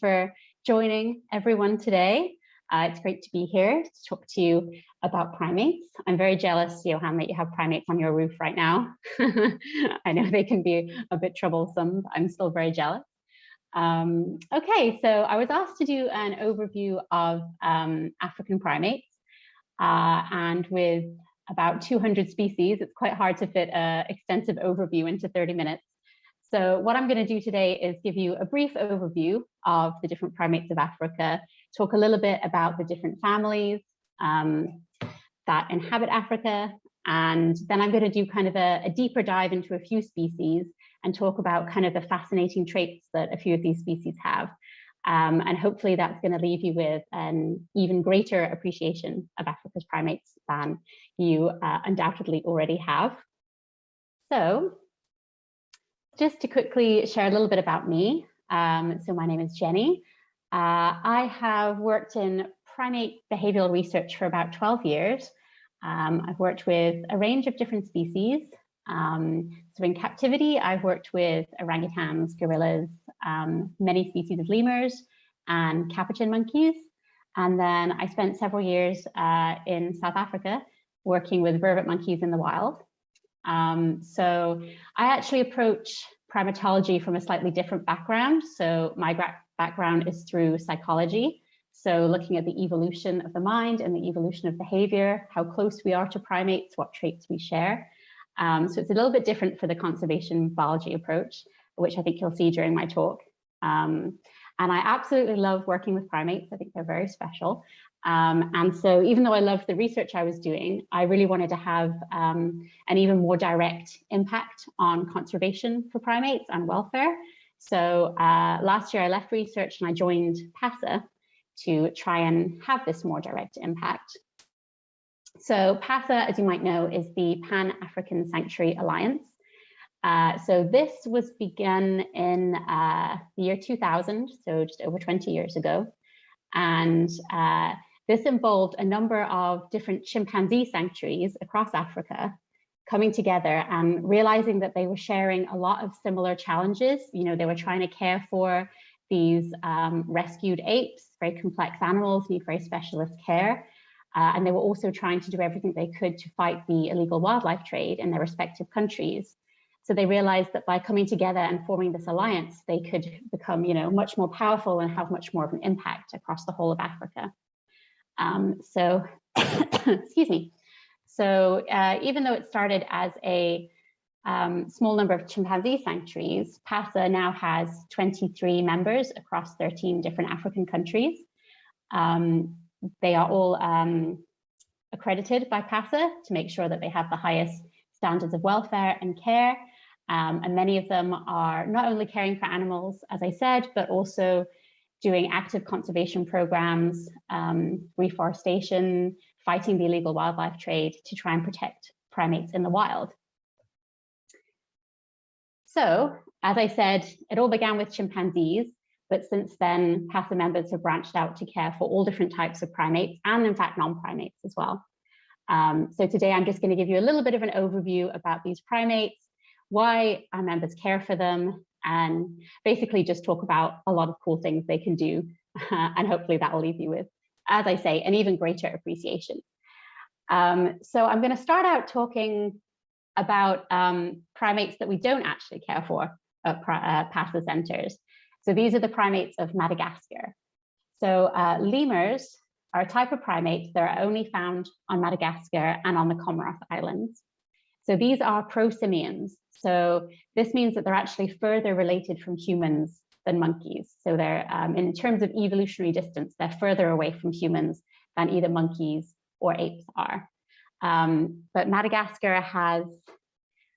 for joining everyone today. It's great to be here to talk to you about primates. I'm very jealous, Johan, that you have primates on your roof right now. I know they can be a bit troublesome, but I'm still very jealous. Okay, so I was asked to do an overview of African primates, and with about 200 species, it's quite hard to fit an extensive overview into 30 minutes. So what I'm going to do today is give you a brief overview of the different primates of Africa, talk a little bit about the different families that inhabit Africa, and then I'm going to do kind of a deeper dive into a few species and talk about kind of the fascinating traits that a few of these species have. And hopefully that's going to leave you with an even greater appreciation of Africa's primates than you undoubtedly already have. So just to quickly share a little bit about me. So my name is Jenny. I have worked in primate behavioral research for about 12 years. I've worked with a range of different species. So in captivity, I've worked with orangutans, gorillas, many species of lemurs, and capuchin monkeys. And then I spent several years in South Africa working with vervet monkeys in the wild. So I actually approach primatology from a slightly different background. So my background is through psychology. So looking at the evolution of the mind and the evolution of behavior, how close we are to primates, what traits we share. So it's a little bit different for the conservation biology approach, which I think you'll see during my talk. And I absolutely love working with primates. I think they're very special. And so even though I loved the research I was doing, I really wanted to have an even more direct impact on conservation for primates and welfare. So last year I left research and I joined PASA to try and have this more direct impact. So PASA, as you might know, is the Pan-African Sanctuary Alliance. So this was begun in the year 2000, so just over 20 years ago. And this involved a number of different chimpanzee sanctuaries across Africa coming together and realizing that they were sharing a lot of similar challenges. You know, they were trying to care for these rescued apes, very complex animals, need very specialist care. And they were also trying to do everything they could to fight the illegal wildlife trade in their respective countries. So they realized that by coming together and forming this alliance, they could become, you know, much more powerful and have much more of an impact across the whole of Africa. Excuse me. So even though it started as a small number of chimpanzee sanctuaries, PASA now has 23 members across 13 different African countries. They are all accredited by PASA to make sure that they have the highest standards of welfare and care. And many of them are not only caring for animals, as I said, but also doing active conservation programs, reforestation, fighting the illegal wildlife trade to try and protect primates in the wild. So, as I said, it all began with chimpanzees, but since then, PASA members have branched out to care for all different types of primates and, in fact, non-primates as well. So today, I'm just going to give you a little bit of an overview about these primates, why our members care for them, and basically just talk about a lot of cool things they can do. And hopefully that will leave you with, as I say, an even greater appreciation. So I'm going to start out talking about primates that we don't actually care for at PASA centers. So these are the primates of Madagascar. So lemurs are a type of primate that are only found on Madagascar and on the Comoros Islands. So these are prosimians. So this means that they're actually further related from humans than monkeys. So they're, in terms of evolutionary distance, they're further away from humans than either monkeys or apes are. But Madagascar has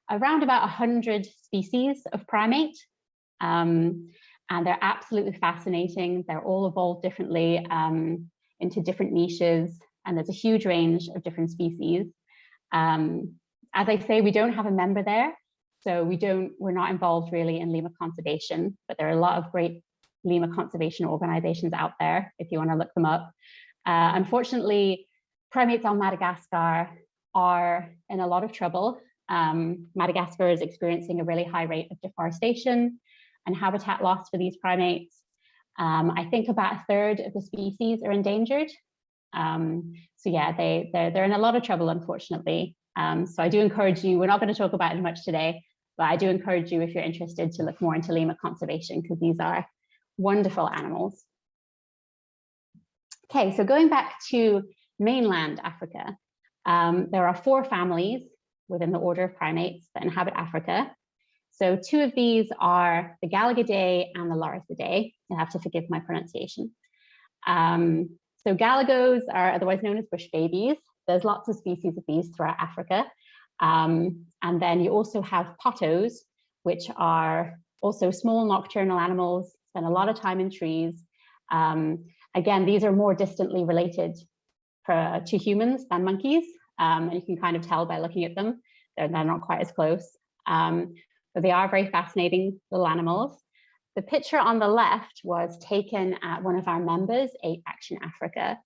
around about 100 species of primate. And they're absolutely fascinating. They're all evolved differently into different niches, and there's a huge range of different species. As I say, we don't have a member there, so we're not involved really in lemur conservation, but there are a lot of great lemur conservation organizations out there if you want to look them up. Unfortunately, primates on Madagascar are in a lot of trouble. Madagascar is experiencing a really high rate of deforestation and habitat loss for these primates. I think about a third of the species are endangered. So yeah, they're in a lot of trouble, unfortunately. So I do encourage you, we're not going to talk about it much today, but I do encourage you, if you're interested, to look more into lemur conservation, because these are wonderful animals. Okay, so going back to mainland Africa, there are 4 families within the order of primates that inhabit Africa. So 2 of these are the Galligidae and the Lorisidae. You'll have to forgive my pronunciation. So galligos are otherwise known as bush babies. There's lots of species of these throughout Africa. And then you also have potos, which are also small nocturnal animals, spend a lot of time in trees. Again, these are more distantly related to humans than monkeys. And you can kind of tell by looking at them. They're not quite as close. But they are very fascinating little animals. The picture on the left was taken at one of our members, Action Africa.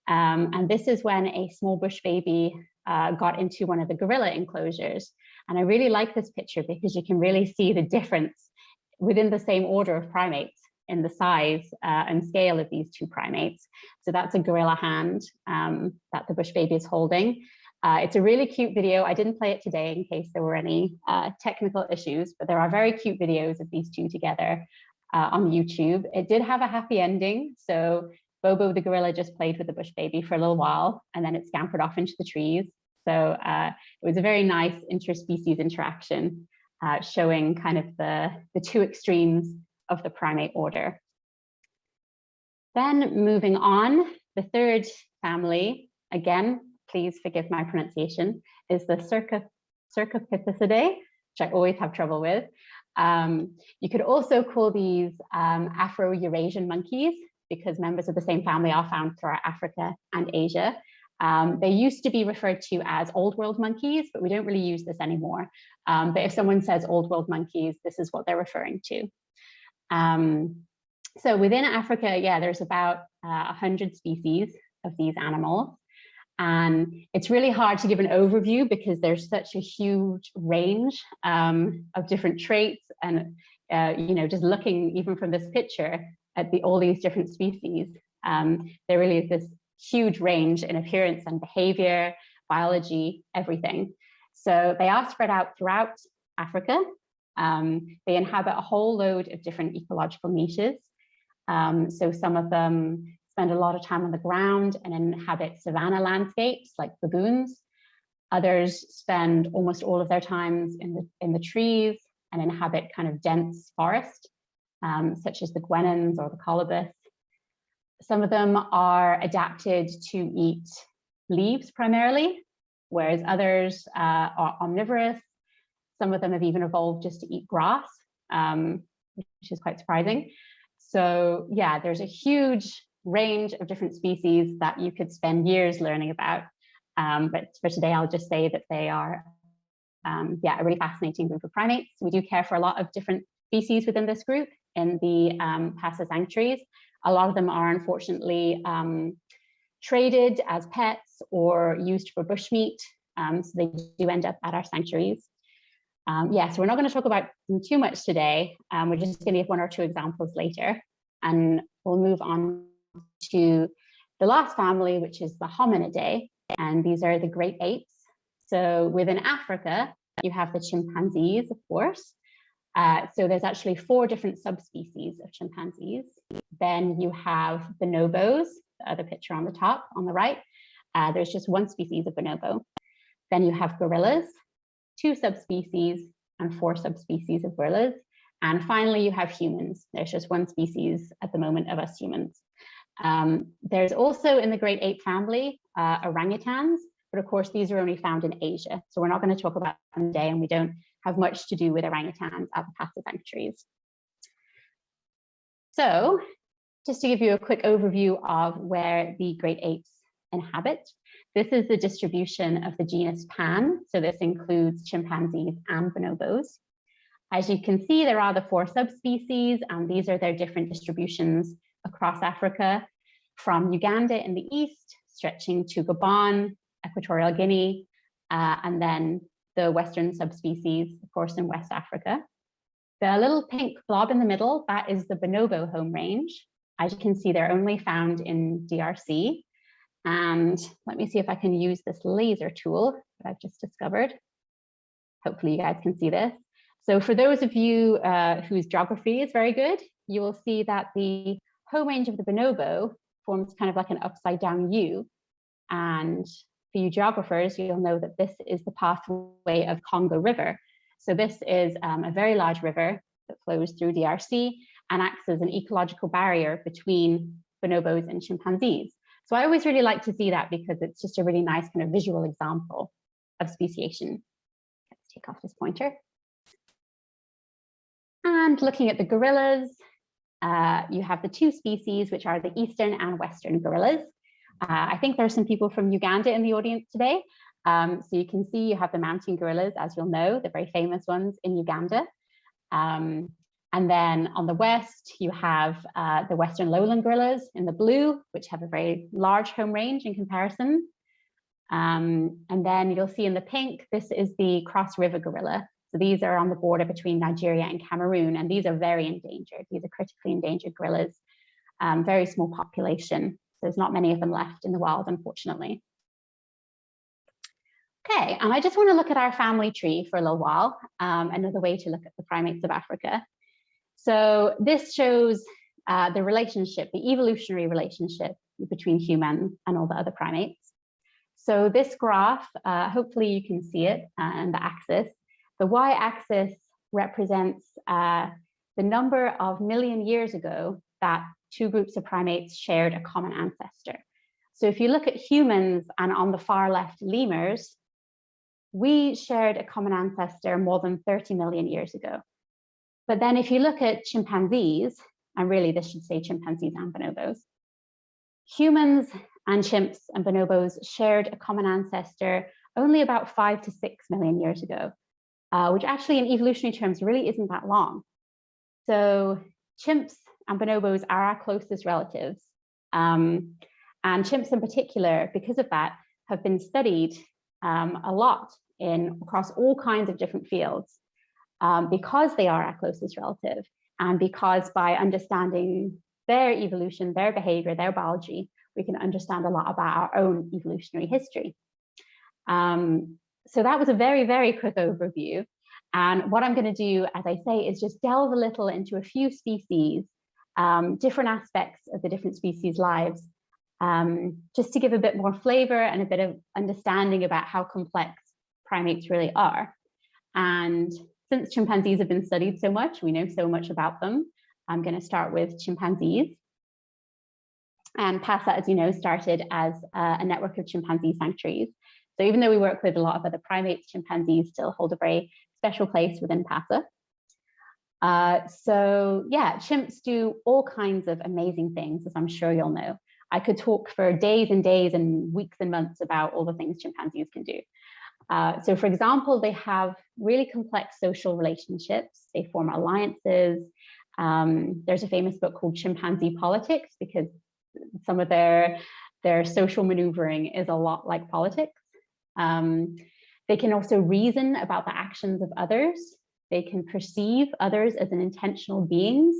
And this is when a small bush baby got into one of the gorilla enclosures. And I really like this picture because you can really see the difference within the same order of primates in the size and scale of these 2 primates. So that's a gorilla hand that the bush baby is holding. It's a really cute video. I didn't play it today in case there were any technical issues, but there are very cute videos of these 2 together on YouTube. It did have a happy ending. So Bobo the gorilla just played with the bush baby for a little while, and then it scampered off into the trees. So it was a very nice interspecies interaction, showing kind of the 2 extremes of the primate order. Then moving on, the 3rd family, again, please forgive my pronunciation, is the Cercopithecidae, which I always have trouble with. You could also call these Afro-Eurasian monkeys, because members of the same family are found throughout Africa and Asia. They used to be referred to as Old World monkeys, but we don't really use this anymore. But if someone says Old World monkeys, this is what they're referring to. So within Africa, yeah, there's about 100 species of these animals. And it's really hard to give an overview because there's such a huge range of different traits. And, you know, just looking even from this picture at all these different species, there really is this huge range in appearance and behavior, biology, everything. So they are spread out throughout Africa. They inhabit a whole load of different ecological niches. So some of them spend a lot of time on the ground and inhabit savanna landscapes like baboons. Others spend almost all of their times in the trees and inhabit kind of dense forest, such as the guenons or the colobus. Some of them are adapted to eat leaves primarily, whereas others are omnivorous. Some of them have even evolved just to eat grass, which is quite surprising. So yeah, there's a huge range of different species that you could spend years learning about. But for today, I'll just say that they are yeah, a really fascinating group of primates. We do care for a lot of different species within this group in the Pasa sanctuaries. A lot of them are unfortunately traded as pets or used for bushmeat. So they do end up at our sanctuaries. Yeah, so we're not going to talk about them too much today. We're just going to give 1 or 2 examples later. And we'll move on to the last family, which is the Hominidae. And these are the great apes. So within Africa, you have the chimpanzees, of course. So there's actually 4 different subspecies of chimpanzees. Then you have bonobos, the other picture on the top, on the right. There's just 1 species of bonobo. Then you have gorillas, 2 subspecies, and 4 subspecies of gorillas. And finally, you have humans. There's just 1 species at the moment of us humans. There's also in the great ape family, orangutans, but of course, these are only found in Asia. So we're not going to talk about them today, and we don't have much to do with orangutans at the Pasa sanctuaries. So just to give you a quick overview of where the great apes inhabit, this is the distribution of the genus Pan. So this includes chimpanzees and bonobos. As you can see, there are the 4 subspecies, and these are their different distributions across Africa, from Uganda in the east, stretching to Gabon, Equatorial Guinea, and then the Western subspecies, of course, in West Africa. The little pink blob in the middle, that is the bonobo home range. As you can see, they're only found in DRC. And let me see if I can use this laser tool that I've just discovered. Hopefully you guys can see this. So for those of you whose geography is very good, you will see that the home range of the bonobo forms kind of like an upside down U. And for you geographers, you'll know that this is the pathway of Congo River. So this is a very large river that flows through DRC and acts as an ecological barrier between bonobos and chimpanzees. So I always really like to see that because it's just a really nice kind of visual example of speciation. Let's take off this pointer. And looking at the gorillas, you have the two species, which are the eastern and western gorillas. I think there are some people from Uganda in the audience today. So you can see you have the mountain gorillas, as you'll know, the very famous ones in Uganda. And then on the west, you have the western lowland gorillas in the blue, which have a very large home range in comparison. And then you'll see in the pink, this is the cross river gorilla. So these are on the border between Nigeria and Cameroon, and these are very endangered. These are critically endangered gorillas, very small population. So there's not many of them left in the wild, unfortunately. Okay, and I just want to look at our family tree for a little while, another way to look at the primates of Africa. So this shows the relationship, the evolutionary relationship between humans and all the other primates. So this graph, hopefully you can see it on the axis. The y-axis represents the number of million years ago that two groups of primates shared a common ancestor. So if you look at humans and on the far left lemurs, we shared a common ancestor more than 30 million years ago. But then if you look at chimpanzees, and really this should say chimpanzees and bonobos, humans and chimps and bonobos shared a common ancestor only about 5 to 6 million years ago, which actually in evolutionary terms really isn't that long. So chimps and bonobos are our closest relatives. And chimps in particular, because of that, have been studied a lot across all kinds of different fields because they are our closest relative, and because by understanding their evolution, their behavior, their biology, we can understand a lot about our own evolutionary history. So that was a very, very quick overview. And what I'm going to do, as I say, is just delve a little into a few species, different aspects of the different species' lives, just to give a bit more flavor and a bit of understanding about how complex primates really are. And since chimpanzees have been studied so much, we know so much about them, I'm going to start with chimpanzees. And PASA, as you know, started as a network of chimpanzee sanctuaries. So even though we work with a lot of other primates, chimpanzees still hold a very special place within PASA. So yeah, chimps do all kinds of amazing things, as I'm sure you'll know. I could talk for days and days and weeks and months about all the things chimpanzees can do. So for example, they have really complex social relationships. They form alliances. There's a famous book called Chimpanzee Politics, because some of their social maneuvering is a lot like politics. They can also reason about the actions of others. They can perceive others as intentional beings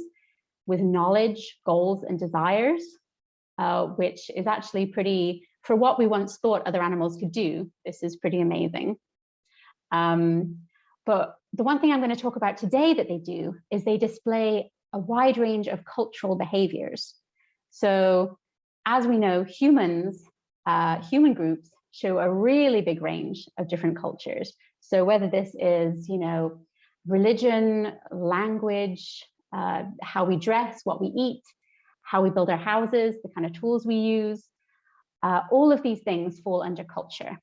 with knowledge, goals, and desires, which is actually pretty, for what we once thought other animals could do, this is pretty amazing. But the one thing I'm going to talk about today that they do is they display a wide range of cultural behaviors. So as we know, human groups show a really big range of different cultures. So whether this is, religion, language, how we dress, what we eat, how we build our houses, the kind of tools we use, all of these things fall under culture.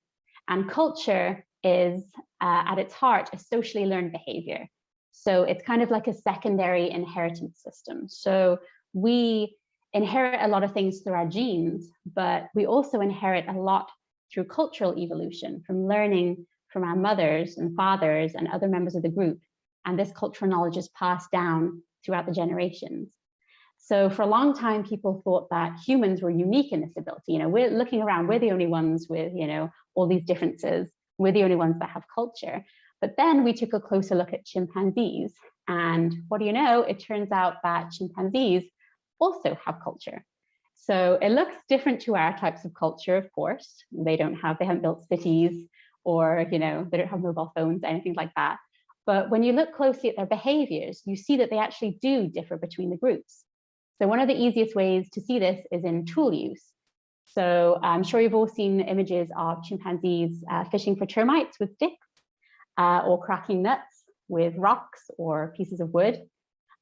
And culture is, at its heart, a socially learned behavior. So it's kind of like a secondary inheritance system. So we inherit a lot of things through our genes, but we also inherit a lot through cultural evolution, from learning from our mothers and fathers and other members of the group. And this cultural knowledge is passed down throughout the generations. So for a long time, people thought that humans were unique in this ability. We're looking around, we're the only ones with, all these differences. We're the only ones that have culture. But then we took a closer look at chimpanzees. And what do you know? It turns out that chimpanzees also have culture. So it looks different to our types of culture, of course. They haven't built cities, or they don't have mobile phones, anything like that. But when you look closely at their behaviors, you see that they actually do differ between the groups. So one of the easiest ways to see this is in tool use. So I'm sure you've all seen images of chimpanzees fishing for termites with sticks, or cracking nuts with rocks or pieces of wood.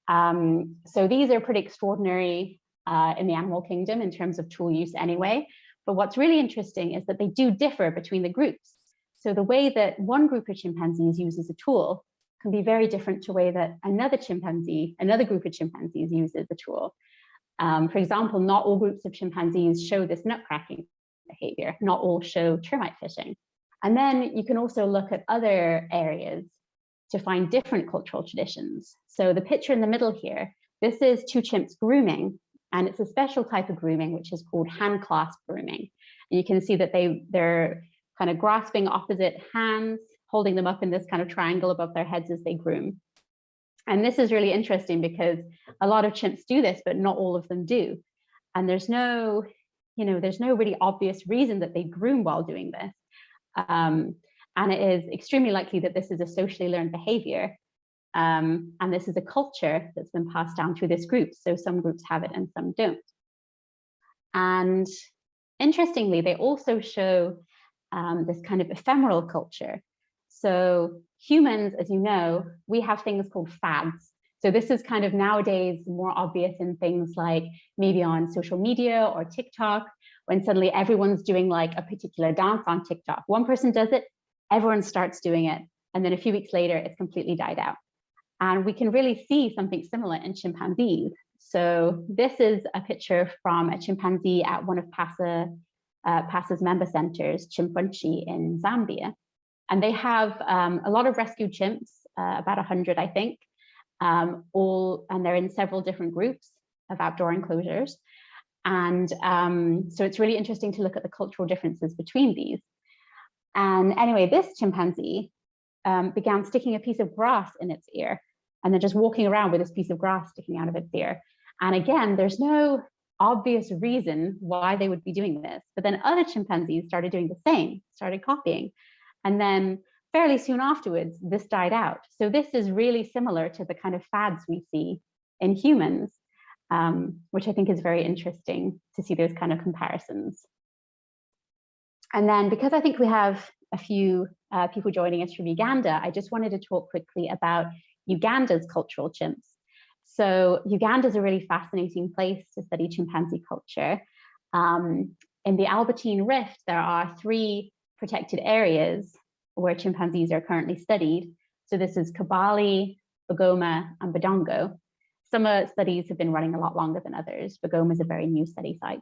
So these are pretty extraordinary in the animal kingdom in terms of tool use anyway. But what's really interesting is that they do differ between the groups. So the way that one group of chimpanzees uses a tool can be very different to the way that another group of chimpanzees uses a tool. For example, not all groups of chimpanzees show this nut cracking behavior. Not all show termite fishing. And then you can also look at other areas to find different cultural traditions. So the picture in the middle here, this is two chimps grooming, and it's a special type of grooming which is called hand clasp grooming. And you can see that they're kind of grasping opposite hands, holding them up in this kind of triangle above their heads as they groom. And this is really interesting because a lot of chimps do this, but not all of them do. And there's no really obvious reason that they groom while doing this. And it is extremely likely that this is a socially learned behavior. And this is a culture that's been passed down through this group. So some groups have it and some don't. And interestingly, they also show this kind of ephemeral culture. So humans, as you know, we have things called fads. So this is kind of nowadays more obvious in things like maybe on social media or TikTok, when suddenly everyone's doing like a particular dance on TikTok. One person does it, everyone starts doing it. And then a few weeks later, it's completely died out. And we can really see something similar in chimpanzees. So this is a picture from a chimpanzee at one of PASA's member centers, Chimpanzee in Zambia. And they have a lot of rescued chimps, about 100, I think, and they're in several different groups of outdoor enclosures. And so it's really interesting to look at the cultural differences between these. And anyway, this chimpanzee began sticking a piece of grass in its ear, and then just walking around with this piece of grass sticking out of its ear. And again, there's no obvious reason why they would be doing this. But then other chimpanzees started doing the same, started copying. And then fairly soon afterwards, this died out. So this is really similar to the kind of fads we see in humans, which I think is very interesting to see those kind of comparisons. And then because I think we have a few people joining us from Uganda, I just wanted to talk quickly about Uganda's cultural chimps. So Uganda is a really fascinating place to study chimpanzee culture. In the Albertine Rift, there are 3 protected areas where chimpanzees are currently studied. So this is Kibale, Bugoma, and Budongo. Some studies have been running a lot longer than others. Bugoma is a very new study site.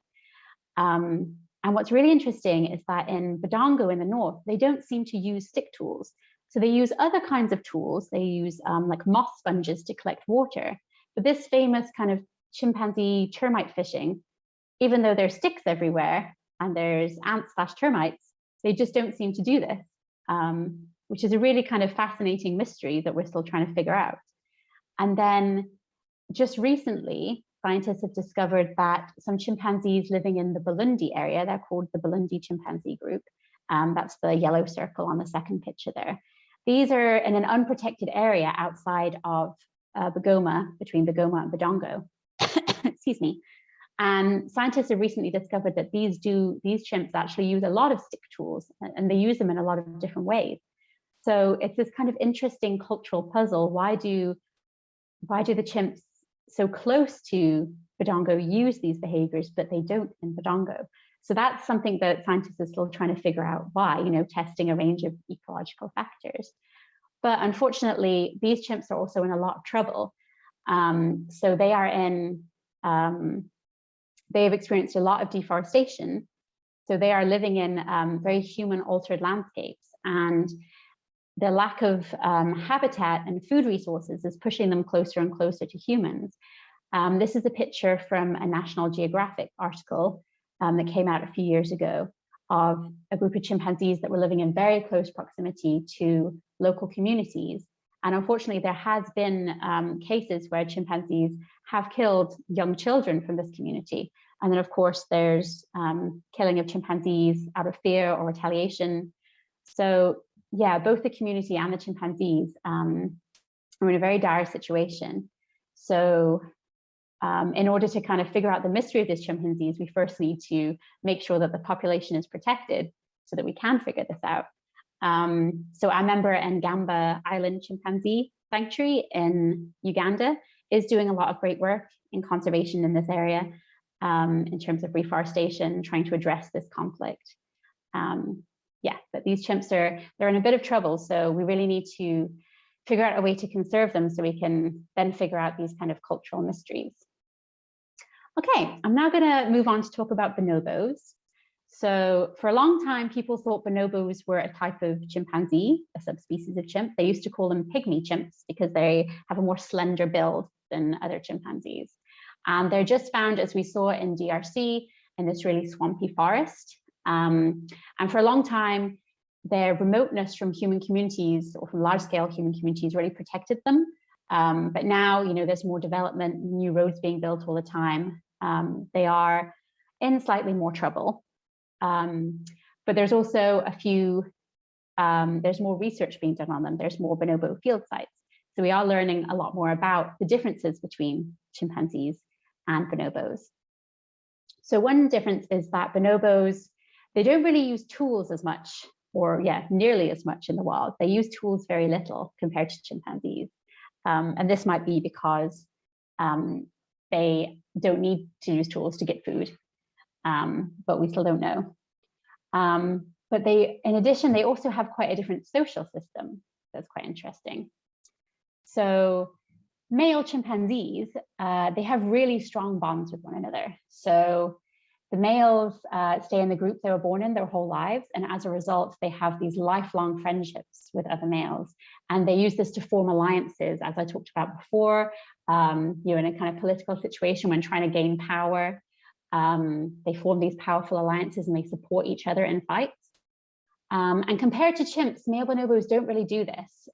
And what's really interesting is that in Budongo in the north, they don't seem to use stick tools. So they use other kinds of tools. They use like moss sponges to collect water. But this famous kind of chimpanzee termite fishing, even though there's sticks everywhere and there's ants/termites, they just don't seem to do this, which is a really kind of fascinating mystery that we're still trying to figure out. And then just recently, scientists have discovered that some chimpanzees living in the Burundi area, they're called the Burundi chimpanzee group. That's the yellow circle on the second picture there. These are in an unprotected area outside of Bugoma, between Bugoma and Budongo. Excuse me. And scientists have recently discovered that these chimps actually use a lot of stick tools, and they use them in a lot of different ways. So it's this kind of interesting cultural puzzle. Why do the chimps so close to Budongo use these behaviors, but they don't in Budongo? So that's something that scientists are still trying to figure out why, testing a range of ecological factors. But unfortunately, these chimps are also in a lot of trouble. So they are they've experienced a lot of deforestation. So they are living in very human-altered landscapes, and the lack of habitat and food resources is pushing them closer and closer to humans. This is a picture from a National Geographic article that came out a few years ago of a group of chimpanzees that were living in very close proximity to local communities. And unfortunately, there has been cases where chimpanzees have killed young children from this community. And then, of course, there's killing of chimpanzees out of fear or retaliation. So yeah, both the community and the chimpanzees are in a very dire situation. So in order to kind of figure out the mystery of these chimpanzees, we first need to make sure that the population is protected so that we can figure this out. So our member Ngamba Island Chimpanzee Sanctuary in Uganda is doing a lot of great work in conservation in this area in terms of reforestation, trying to address this conflict. Yeah, but these chimps they're in a bit of trouble, so we really need to figure out a way to conserve them so we can then figure out these kind of cultural mysteries. Okay, I'm now going to move on to talk about bonobos. So for a long time, people thought bonobos were a type of chimpanzee, a subspecies of chimp. They used to call them pygmy chimps because they have a more slender build than other chimpanzees. And they're just found, as we saw in DRC, in this really swampy forest. And for a long time, their remoteness from human communities or from large-scale human communities really protected them. But now, there's more development, new roads being built all the time. They are in slightly more trouble. But there's also there's more research being done on them. There's more bonobo field sites. So we are learning a lot more about the differences between chimpanzees and bonobos. So one difference is that bonobos, they don't really use tools as much, or nearly as much in the wild. They use tools very little compared to chimpanzees. And this might be because they don't need to use tools to get food, but we still don't know. But in addition, they also have quite a different social system. That's quite interesting. So male chimpanzees, they have really strong bonds with one another. So the males stay in the group they were born in their whole lives, and as a result, they have these lifelong friendships with other males. And they use this to form alliances, as I talked about before, in a kind of political situation when trying to gain power. They form these powerful alliances and they support each other in fights. And compared to chimps, male bonobos don't really do this.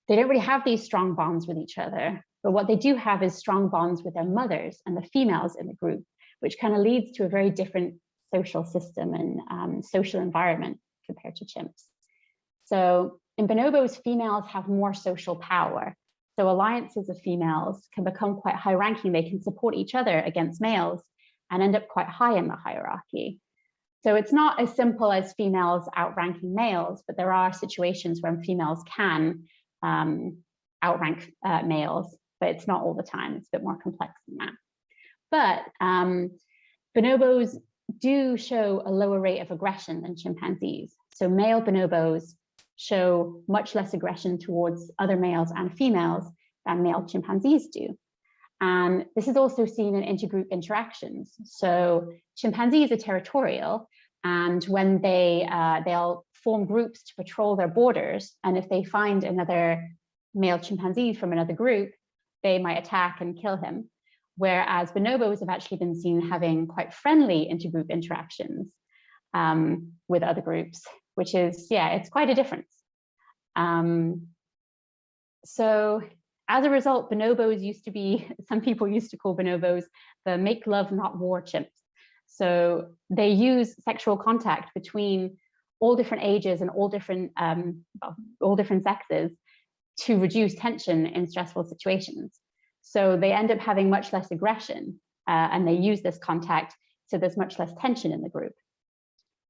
They don't really have these strong bonds with each other, but what they do have is strong bonds with their mothers and the females in the group, which kind of leads to a very different social system and social environment compared to chimps. So in bonobos, females have more social power. So alliances of females can become quite high-ranking. They can support each other against males and end up quite high in the hierarchy. So it's not as simple as females outranking males, but there are situations when females can outrank males, but it's not all the time. It's a bit more complex than that. But bonobos do show a lower rate of aggression than chimpanzees. So male bonobos show much less aggression towards other males and females than male chimpanzees do. And this is also seen in intergroup interactions. So chimpanzees are territorial, and when they'll form groups to patrol their borders, and if they find another male chimpanzee from another group, they might attack and kill him. Whereas bonobos have actually been seen having quite friendly intergroup interactions with other groups, which is, it's quite a difference. So as a result, bonobos used to be, some people used to call bonobos the make love, not war chimps. So they use sexual contact between all different ages and all different sexes to reduce tension in stressful situations. So they end up having much less aggression, and they use this contact, so there's much less tension in the group.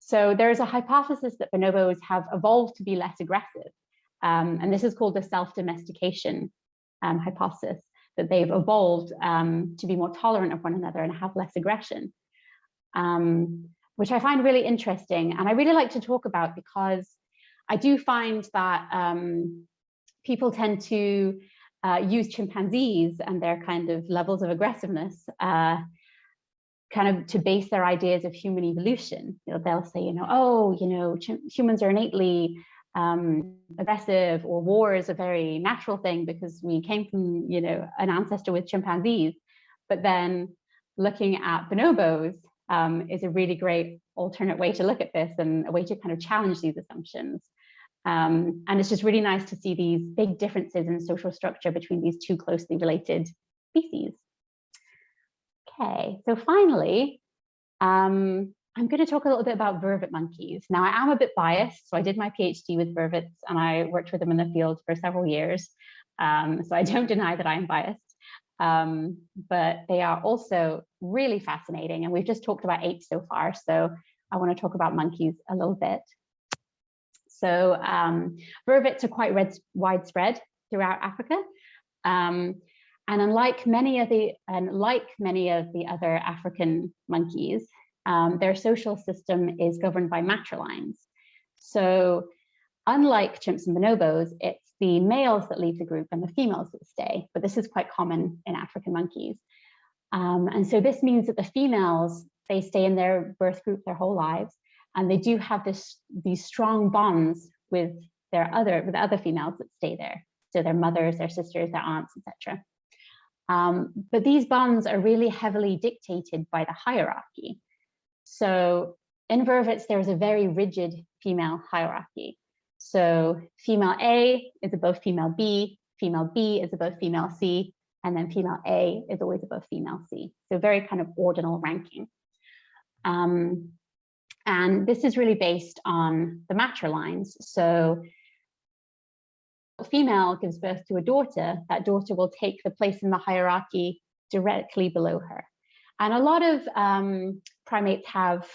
So there's a hypothesis that bonobos have evolved to be less aggressive, and this is called the self-domestication hypothesis, that they've evolved to be more tolerant of one another and have less aggression, which I find really interesting, and I really like to talk about because I do find that people tend to use chimpanzees and their kind of levels of aggressiveness kind of to base their ideas of human evolution. They'll say, humans are innately aggressive, or war is a very natural thing because we came from, an ancestor with chimpanzees. But then looking at bonobos is a really great alternate way to look at this and a way to kind of challenge these assumptions. And it's just really nice to see these big differences in social structure between these two closely related species. Okay, so finally, I'm going to talk a little bit about vervet monkeys. Now, I am a bit biased, so I did my PhD with vervets and I worked with them in the field for several years. So I don't deny that I'm biased, but they are also really fascinating. And we've just talked about apes so far, so I want to talk about monkeys a little bit. So vervets are quite widespread throughout Africa. And unlike many of the other African monkeys, their social system is governed by matrilines. So unlike chimps and bonobos, it's the males that leave the group and the females that stay, but this is quite common in African monkeys. And so this means that the females, they stay in their birth group their whole lives, and they do have these strong bonds with the other females that stay there. So their mothers, their sisters, their aunts, etc. But these bonds are really heavily dictated by the hierarchy. So in vervets, there's a very rigid female hierarchy. So female A is above female B is above female C, and then female A is always above female C. So very kind of ordinal ranking. And this is really based on the matrilines. So a female gives birth to a daughter, that daughter will take the place in the hierarchy directly below her. And a lot of primates have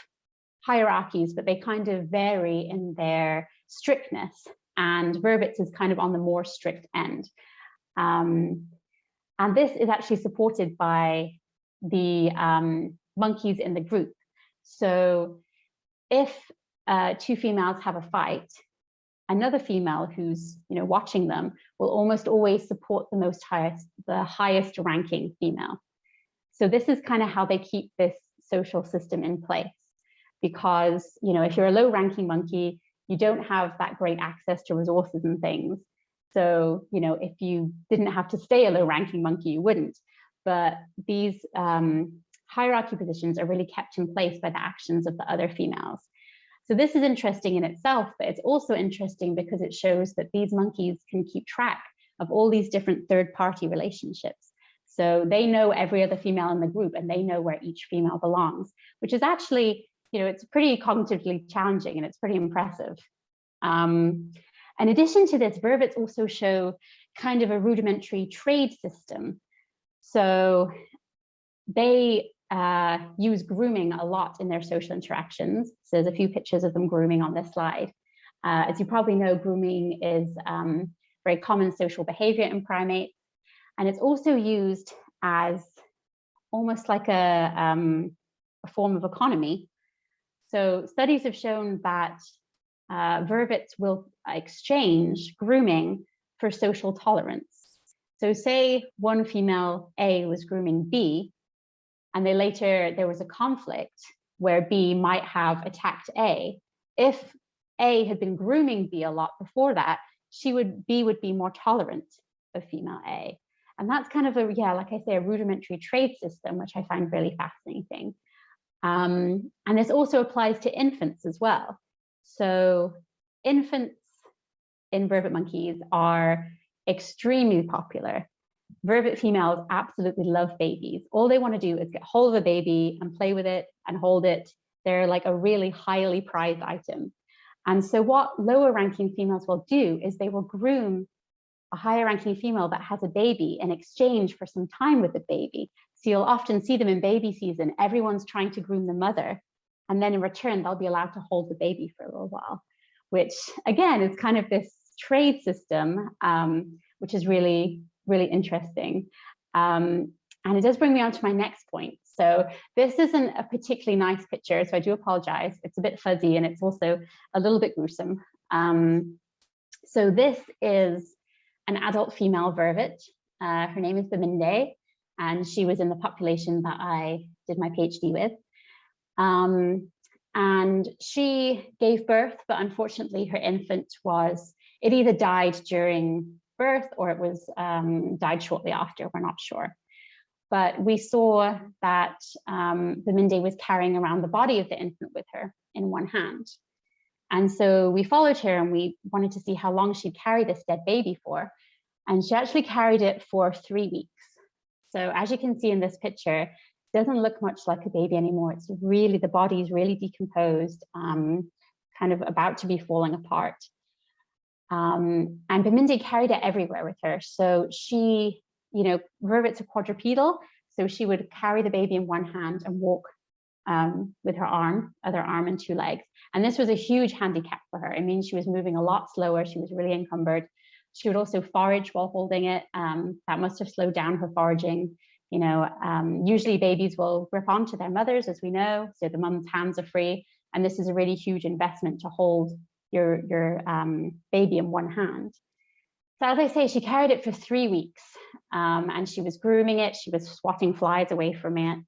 hierarchies, but they kind of vary in their strictness. And vervets is kind of on the more strict end. And this is actually supported by the monkeys in the group. So if two females have a fight, another female who's watching them will almost always support the highest ranking female. So this is kind of how they keep this social system in place, because if you're a low ranking monkey, you don't have that great access to resources and things. So if you didn't have to stay a low ranking monkey, you wouldn't. But these hierarchy positions are really kept in place by the actions of the other females. So this is interesting in itself, but it's also interesting because it shows that these monkeys can keep track of all these different third-party relationships. So they know every other female in the group and they know where each female belongs, which is actually, it's pretty cognitively challenging and it's pretty impressive. In addition to this, vervets also show kind of a rudimentary trade system. So they use grooming a lot in their social interactions. So there's a few pictures of them grooming on this slide. As you probably know, grooming is very common social behavior in primates. And it's also used as almost like a form of economy. So studies have shown that vervets will exchange grooming for social tolerance. So say one female A was grooming B, and there was a conflict where B might have attacked A. If A had been grooming B a lot before that, B would be more tolerant of female A. And that's kind of like I say, a rudimentary trade system, which I find really fascinating. And this also applies to infants as well. So infants in vervet monkeys are extremely popular. Vervet females absolutely love babies. All they want to do is get hold of a baby and play with it and hold it. They're like a really highly prized item. And so what lower ranking females will do is they will groom a higher ranking female that has a baby in exchange for some time with the baby. So you'll often see them in baby season. Everyone's trying to groom the mother. And then in return, they'll be allowed to hold the baby for a little while, which again is kind of this trade system, which is really, really interesting. And it does bring me on to my next point. So this isn't a particularly nice picture, so I do apologize. It's a bit fuzzy and it's also a little bit gruesome. So this is an adult female vervet. Her name is Baminde, and she was in the population that I did my PhD with. And she gave birth, but unfortunately her infant it either died during birth or it was died shortly after, we're not sure. But we saw that Baminde was carrying around the body of the infant with her in one hand. And so we followed her and we wanted to see how long she'd carry this dead baby for. And she actually carried it for 3 weeks. So as you can see in this picture, it doesn't look much like a baby anymore. It's really, the body is really decomposed, kind of about to be falling apart. And Bimindi carried it everywhere with her. So she, Vervet's a quadrupedal, so she would carry the baby in one hand and walk with her other arm and 2 legs. And this was a huge handicap for her. It means she was moving a lot slower. She was really encumbered. She would also forage while holding it. That must have slowed down her foraging. Usually babies will grip onto their mothers, as we know, so the mum's hands are free. And this is a really huge investment to hold your baby in one hand. So as I say, she carried it for 3 weeks, and she was grooming it. She was swatting flies away from it,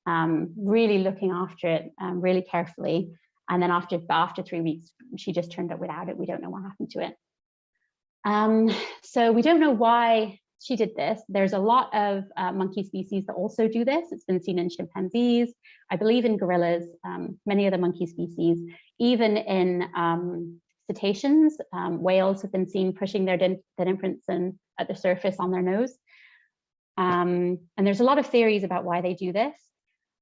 really looking after it really carefully. And then after 3 weeks, she just turned up without it. We don't know what happened to it. So we don't know why she did this. There's a lot of monkey species that also do this. It's been seen in chimpanzees, I believe in gorillas, many of the monkey species, even in cetaceans. Whales have been seen pushing their dead infants at the surface on their nose. And there's a lot of theories about why they do this.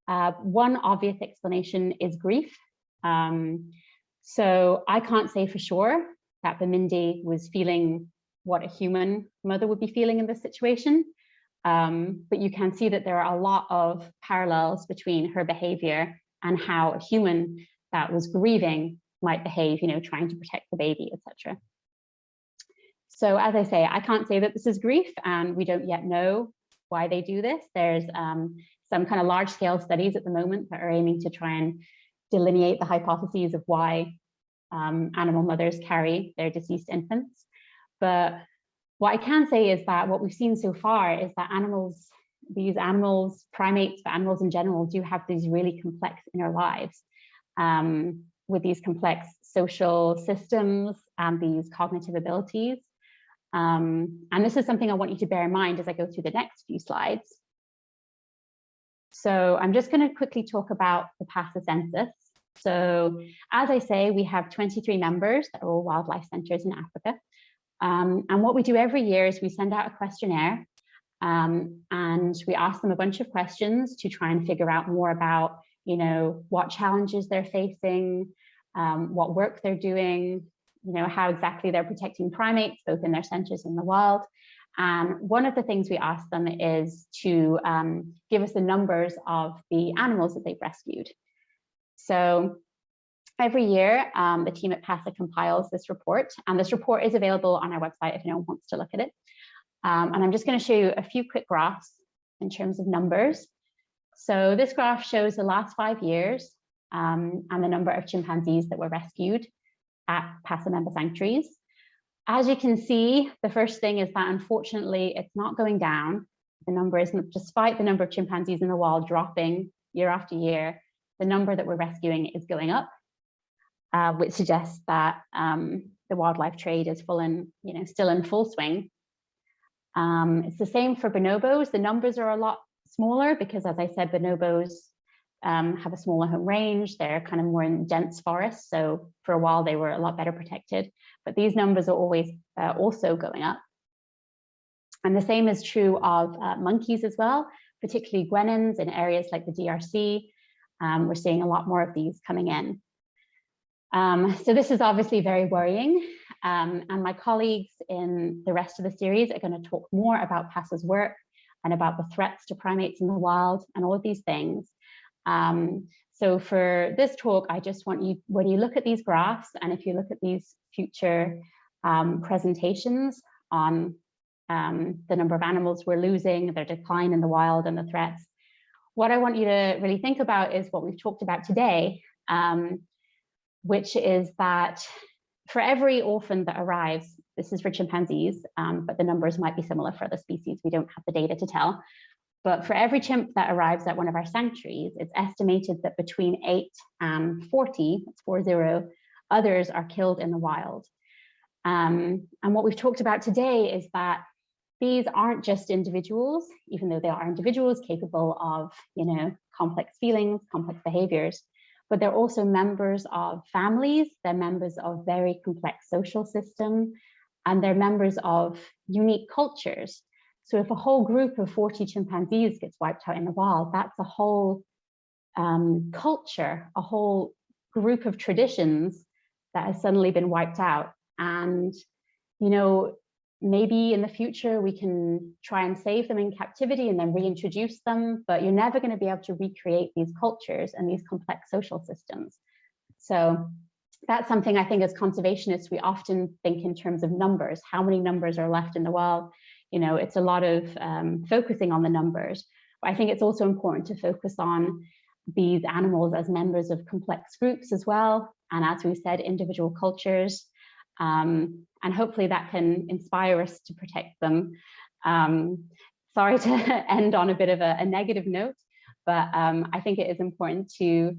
One obvious explanation is grief. So I can't say for sure that Bimindi was feeling what a human mother would be feeling in this situation. But you can see that there are a lot of parallels between her behavior and how a human that was grieving might behave, trying to protect the baby, etc. So as I say, I can't say that this is grief, and we don't yet know why they do this. There's some kind of large-scale studies at the moment that are aiming to try and delineate the hypotheses of why animal mothers carry their deceased infants. But what I can say is that what we've seen so far is that these animals, primates, but animals in general, do have these really complex inner lives with these complex social systems and these cognitive abilities. And this is something I want you to bear in mind as I go through the next few slides. So I'm just going to quickly talk about the PASA census. So as I say, we have 23 members that are all wildlife centers in Africa. And what we do every year is we send out a questionnaire and we ask them a bunch of questions to try and figure out more about, what challenges they're facing, what work they're doing, how exactly they're protecting primates, both in their centers and in the wild. And one of the things we ask them is to give us the numbers of the animals that they've rescued. So every year, the team at PASA compiles this report, and this report is available on our website if anyone wants to look at it. And I'm just going to show you a few quick graphs in terms of numbers. So this graph shows the last 5 years and the number of chimpanzees that were rescued at PASA member sanctuaries. As you can see, the first thing is that unfortunately it's not going down. The number isn't, despite the number of chimpanzees in the wild dropping year after year, the number that we're rescuing is going up, which suggests that the wildlife trade is still in full swing. It's the same for bonobos. The numbers are a lot smaller because, as I said, bonobos have a smaller home range. They're kind of more in dense forests. So for a while, they were a lot better protected. But these numbers are always also going up. And the same is true of monkeys as well, particularly guenons in areas like the DRC. We're seeing a lot more of these coming in. So this is obviously very worrying. And my colleagues in the rest of the series are going to talk more about PASA's work and about the threats to primates in the wild and all of these things. So for this talk, I just want you, when you look at these graphs, and if you look at these future presentations on the number of animals we're losing, their decline in the wild and the threats, what I want you to really think about is what we've talked about today, which is that for every orphan that arrives, this is for chimpanzees, but the numbers might be similar for other species. We don't have the data to tell. But for every chimp that arrives at one of our sanctuaries, it's estimated that between 8 and 40, that's 40, others are killed in the wild. And what we've talked about today is that these aren't just individuals, even though they are individuals capable of, complex feelings, complex behaviors, but they're also members of families, they're members of very complex social systems, and they're members of unique cultures. So if a whole group of 40 chimpanzees gets wiped out in the wild, that's a whole culture, a whole group of traditions that has suddenly been wiped out. And, you know, maybe in the future we can try and save them in captivity and then reintroduce them, but you're never going to be able to recreate these cultures and these complex social systems. So that's something I think as conservationists, we often think in terms of numbers. How many numbers are left in the wild? You know, it's a lot of focusing on the numbers. But I think it's also important to focus on these animals as members of complex groups as well. And as we said, individual cultures. And hopefully that can inspire us to protect them. Sorry to end on a bit of a negative note, but I think it is important to,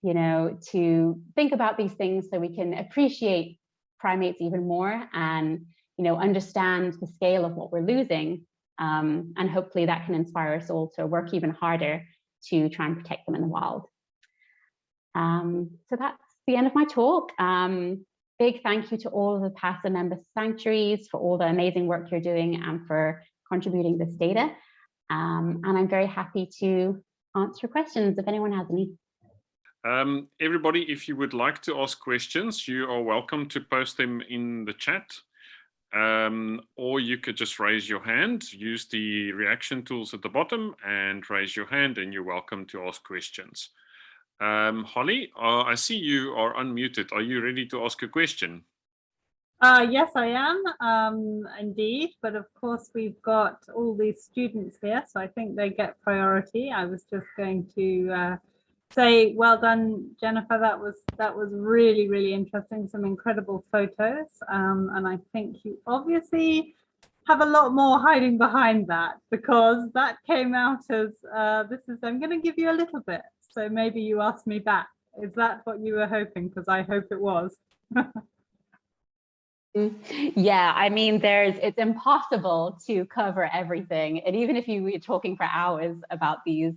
you know, to think about these things so we can appreciate primates even more and, you know, understand the scale of what we're losing. And hopefully that can inspire us all to work even harder to try and protect them in the wild. So that's the end of my talk. Big thank you to all of the PASA member sanctuaries for all the amazing work you're doing and for contributing this data. And I'm very happy to answer questions if anyone has any. Everybody, if you would like to ask questions, you are welcome to post them in the chat. Or you could just raise your hand, use the reaction tools at the bottom and raise your hand, and you're welcome to ask questions. Holly, I see you are unmuted. Are you ready to ask a question? Yes, I am, indeed. But of course, we've got all these students here, so I think they get priority. I was just going to say, well done, Jennifer. That was really, really interesting. Some incredible photos, and I think you obviously have a lot more hiding behind that, because that came out as I'm going to give you a little bit. So maybe you asked me back. Is that what you were hoping? Because I hope it was. Yeah, I mean, it's impossible to cover everything. And even if you were talking for hours about these,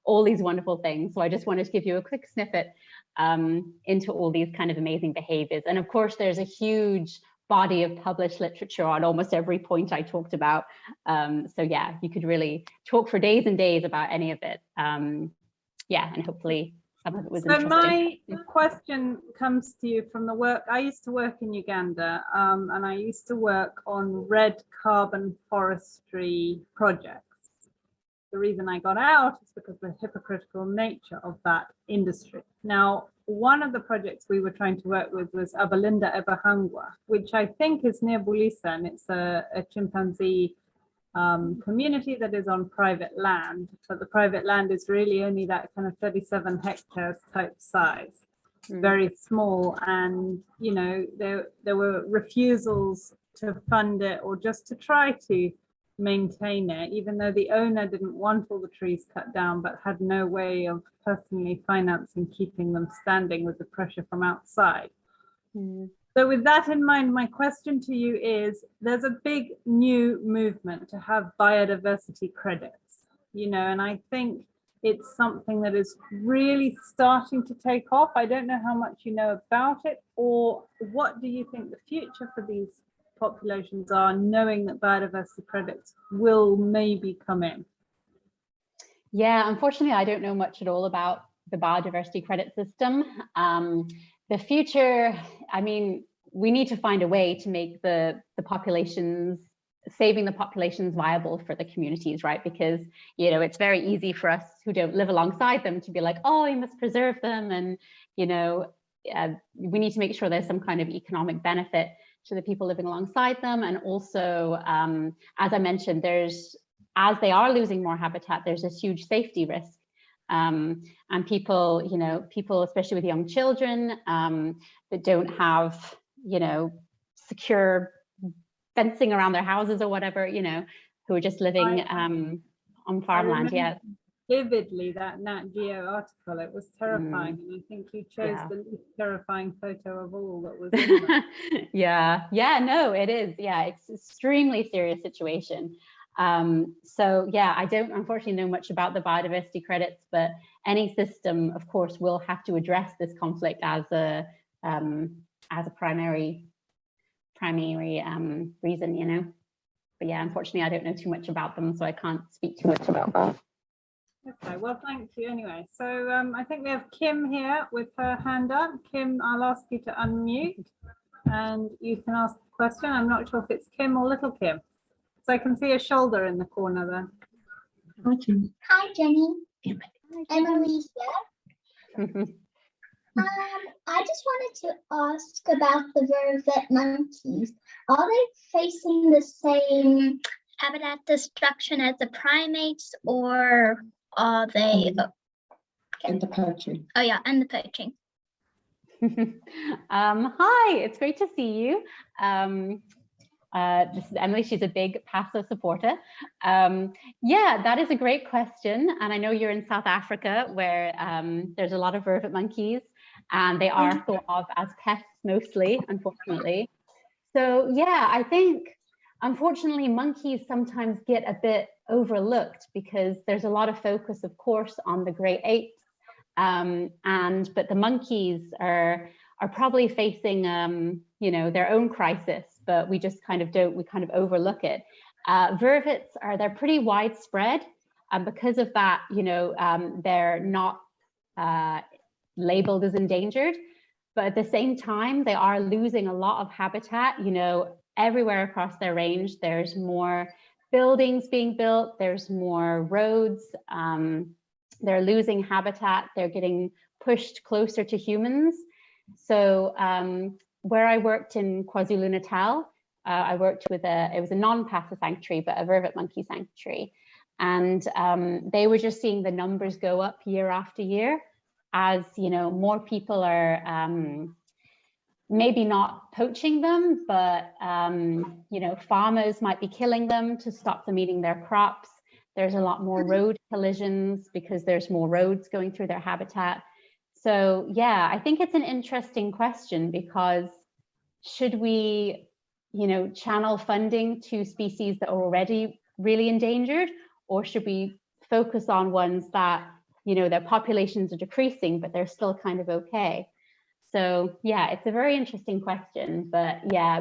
all these wonderful things. So I just wanted to give you a quick snippet into all these kind of amazing behaviors. And of course, there's a huge body of published literature on almost every point I talked about. So yeah, you could really talk for days and days about any of it. Yeah, and hopefully some of it was interesting. So my question comes to you from the work. I used to work in Uganda, and I used to work on red carbon forestry projects. The reason I got out is because of the hypocritical nature of that industry. Now, one of the projects we were trying to work with was Abalinda Ebahangwa, which I think is near Bulisa, and it's a chimpanzee community that is on private land, but the private land is really only that kind of 37 hectares type size, very small. And you know, there were refusals to fund it or just to try to maintain it, even though the owner didn't want all the trees cut down but had no way of personally financing keeping them standing with the pressure from outside. So with that in mind, my question to you is, there's a big new movement to have biodiversity credits, you know, and I think it's something that is really starting to take off. I don't know how much you know about it, or what do you think the future for these populations are, knowing that biodiversity credits will maybe come in? Yeah, unfortunately, I don't know much at all about the biodiversity credit system. The future, I mean, we need to find a way to make the populations, saving the populations viable for the communities, right? Because, you know, it's very easy for us who don't live alongside them to be like, oh, you must preserve them. And, you know, we need to make sure there's some kind of economic benefit to the people living alongside them. And also, as I mentioned, as they are losing more habitat, there's this huge safety risk. And people, you know, especially with young children that don't have, you know, secure fencing around their houses or whatever, you know, who are just living on farmland. Yeah. Vividly that Nat Geo article, it was terrifying. And I think you chose the least terrifying photo of all that was in there. Yeah, no, it is. Yeah, it's an extremely serious situation. So yeah, I don't unfortunately know much about the biodiversity credits, but any system, of course, will have to address this conflict as a primary reason, you know. But yeah, unfortunately, I don't know too much about them, so I can't speak too much about that. Okay, well, thank you anyway. So I think we have Kim here with her hand up. Kim, I'll ask you to unmute and you can ask the question. I'm not sure if it's Kim or little Kim. So I can see a shoulder in the corner there. Hi, Jenny. Emily here. I just wanted to ask about the vervet monkeys. Are they facing the same habitat destruction as the primates, or are they? And the poaching. Oh yeah, and the poaching. Hi, it's great to see you. This is Emily. She's a big PASO supporter. Yeah, that is a great question. And I know you're in South Africa, where there's a lot of vervet monkeys, and they are thought of as pests mostly, unfortunately. So yeah, I think, unfortunately, monkeys sometimes get a bit overlooked because there's a lot of focus, of course, on the great apes. But the monkeys are probably facing, you know, their own crisis, but we just kind of overlook it. Vervets they're pretty widespread, and because of that, you know, they're not labeled as endangered, but at the same time, they are losing a lot of habitat, you know, everywhere across their range. There's more buildings being built, there's more roads, they're losing habitat, they're getting pushed closer to humans. So where I worked in KwaZulu-Natal, I worked with it was a non-PASA sanctuary, but a vervet monkey sanctuary. And they were just seeing the numbers go up year after year as, you know, more people are maybe not poaching them, but, you know, farmers might be killing them to stop them eating their crops. There's a lot more road collisions because there's more roads going through their habitat. So yeah, I think it's an interesting question, because should we, you know, channel funding to species that are already really endangered, or should we focus on ones that, you know, their populations are decreasing, but they're still kind of okay? So yeah, it's a very interesting question, but yeah,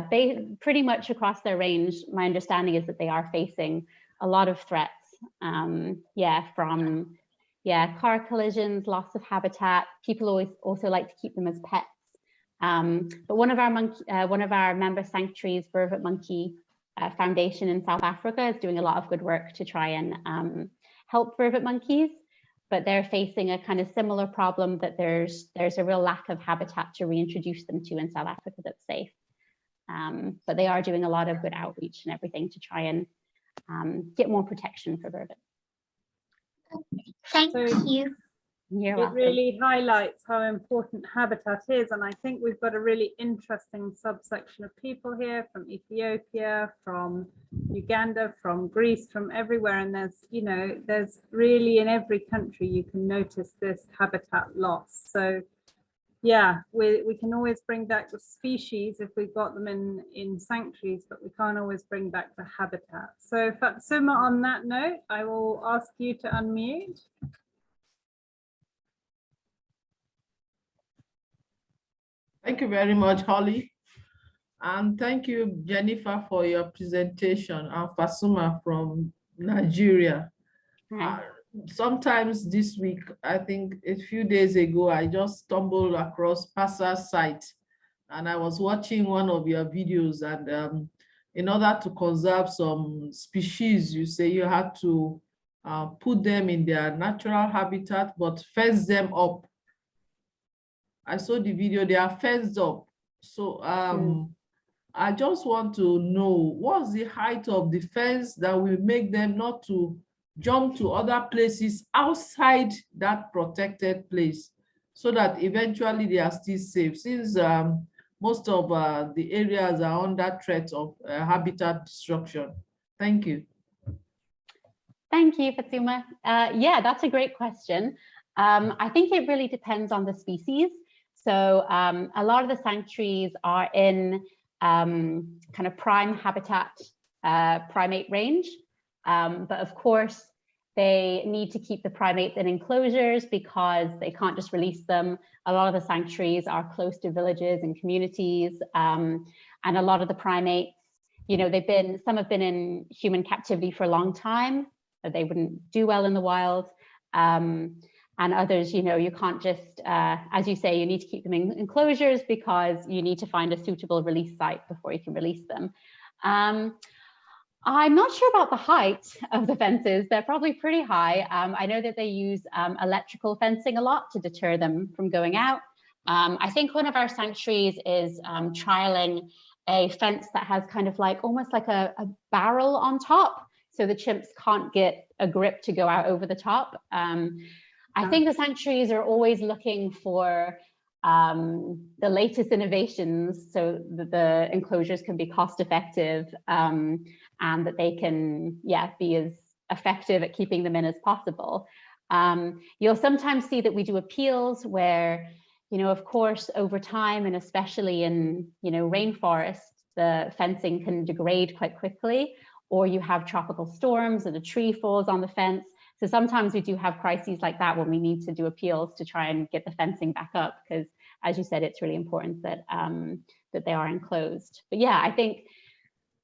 pretty much across their range, my understanding is that they are facing a lot of threats. From car collisions, loss of habitat. People always also like to keep them as pets. But one of our member sanctuaries, Vervet Monkey Foundation in South Africa, is doing a lot of good work to try and help vervet monkeys. But they're facing a kind of similar problem, that there's a real lack of habitat to reintroduce them to in South Africa that's safe. But they are doing a lot of good outreach and everything to try and get more protection for vervet. Thank you. You're It welcome. really highlights how important habitat is, and I think we've got a really interesting subsection of people here from Ethiopia, from Uganda, from Greece, from everywhere, and there's, you know, there's really in every country you can notice this habitat loss. So yeah, we can always bring back the species if we've got them in sanctuaries, but we can't always bring back the habitat. So Fatsuma, on that note, I will ask you to unmute. Thank you very much, Holly. And thank you, Jennifer, for your presentation. I'm Fasuma from Nigeria. Sometimes this week, I think a few days ago, I just stumbled across PASA's site, and I was watching one of your videos, and in order to conserve some species, you say you have to put them in their natural habitat, but fence them up. I saw the video, they are fenced up. So I just want to know, what's the height of the fence that will make them not to jump to other places outside that protected place, so that eventually they are still safe, since most of the areas are under threat of habitat destruction. Thank you. Thank you, Fatsuma. Yeah, that's a great question. I think it really depends on the species. So a lot of the sanctuaries are in kind of prime habitat primate range. But of course, they need to keep the primates in enclosures because they can't just release them. A lot of the sanctuaries are close to villages and communities. And a lot of the primates, some have been in human captivity for a long time. They wouldn't do well in the wild. And others, you can't just, as you say, you need to keep them in enclosures because you need to find a suitable release site before you can release them. I'm not sure about the height of the fences. They're probably pretty high. I know that they use electrical fencing a lot to deter them from going out. I think one of our sanctuaries is trialing a fence that has kind of like almost like a barrel on top, so the chimps can't get a grip to go out over the top. I think the sanctuaries are always looking for the latest innovations so that the enclosures can be cost effective and that they can, be as effective at keeping them in as possible. You'll sometimes see that we do appeals where, of course, over time, and especially in, rainforests, the fencing can degrade quite quickly, or you have tropical storms and a tree falls on the fence. So sometimes we do have crises like that when we need to do appeals to try and get the fencing back up, because as you said, it's really important that that they are enclosed. But yeah, I think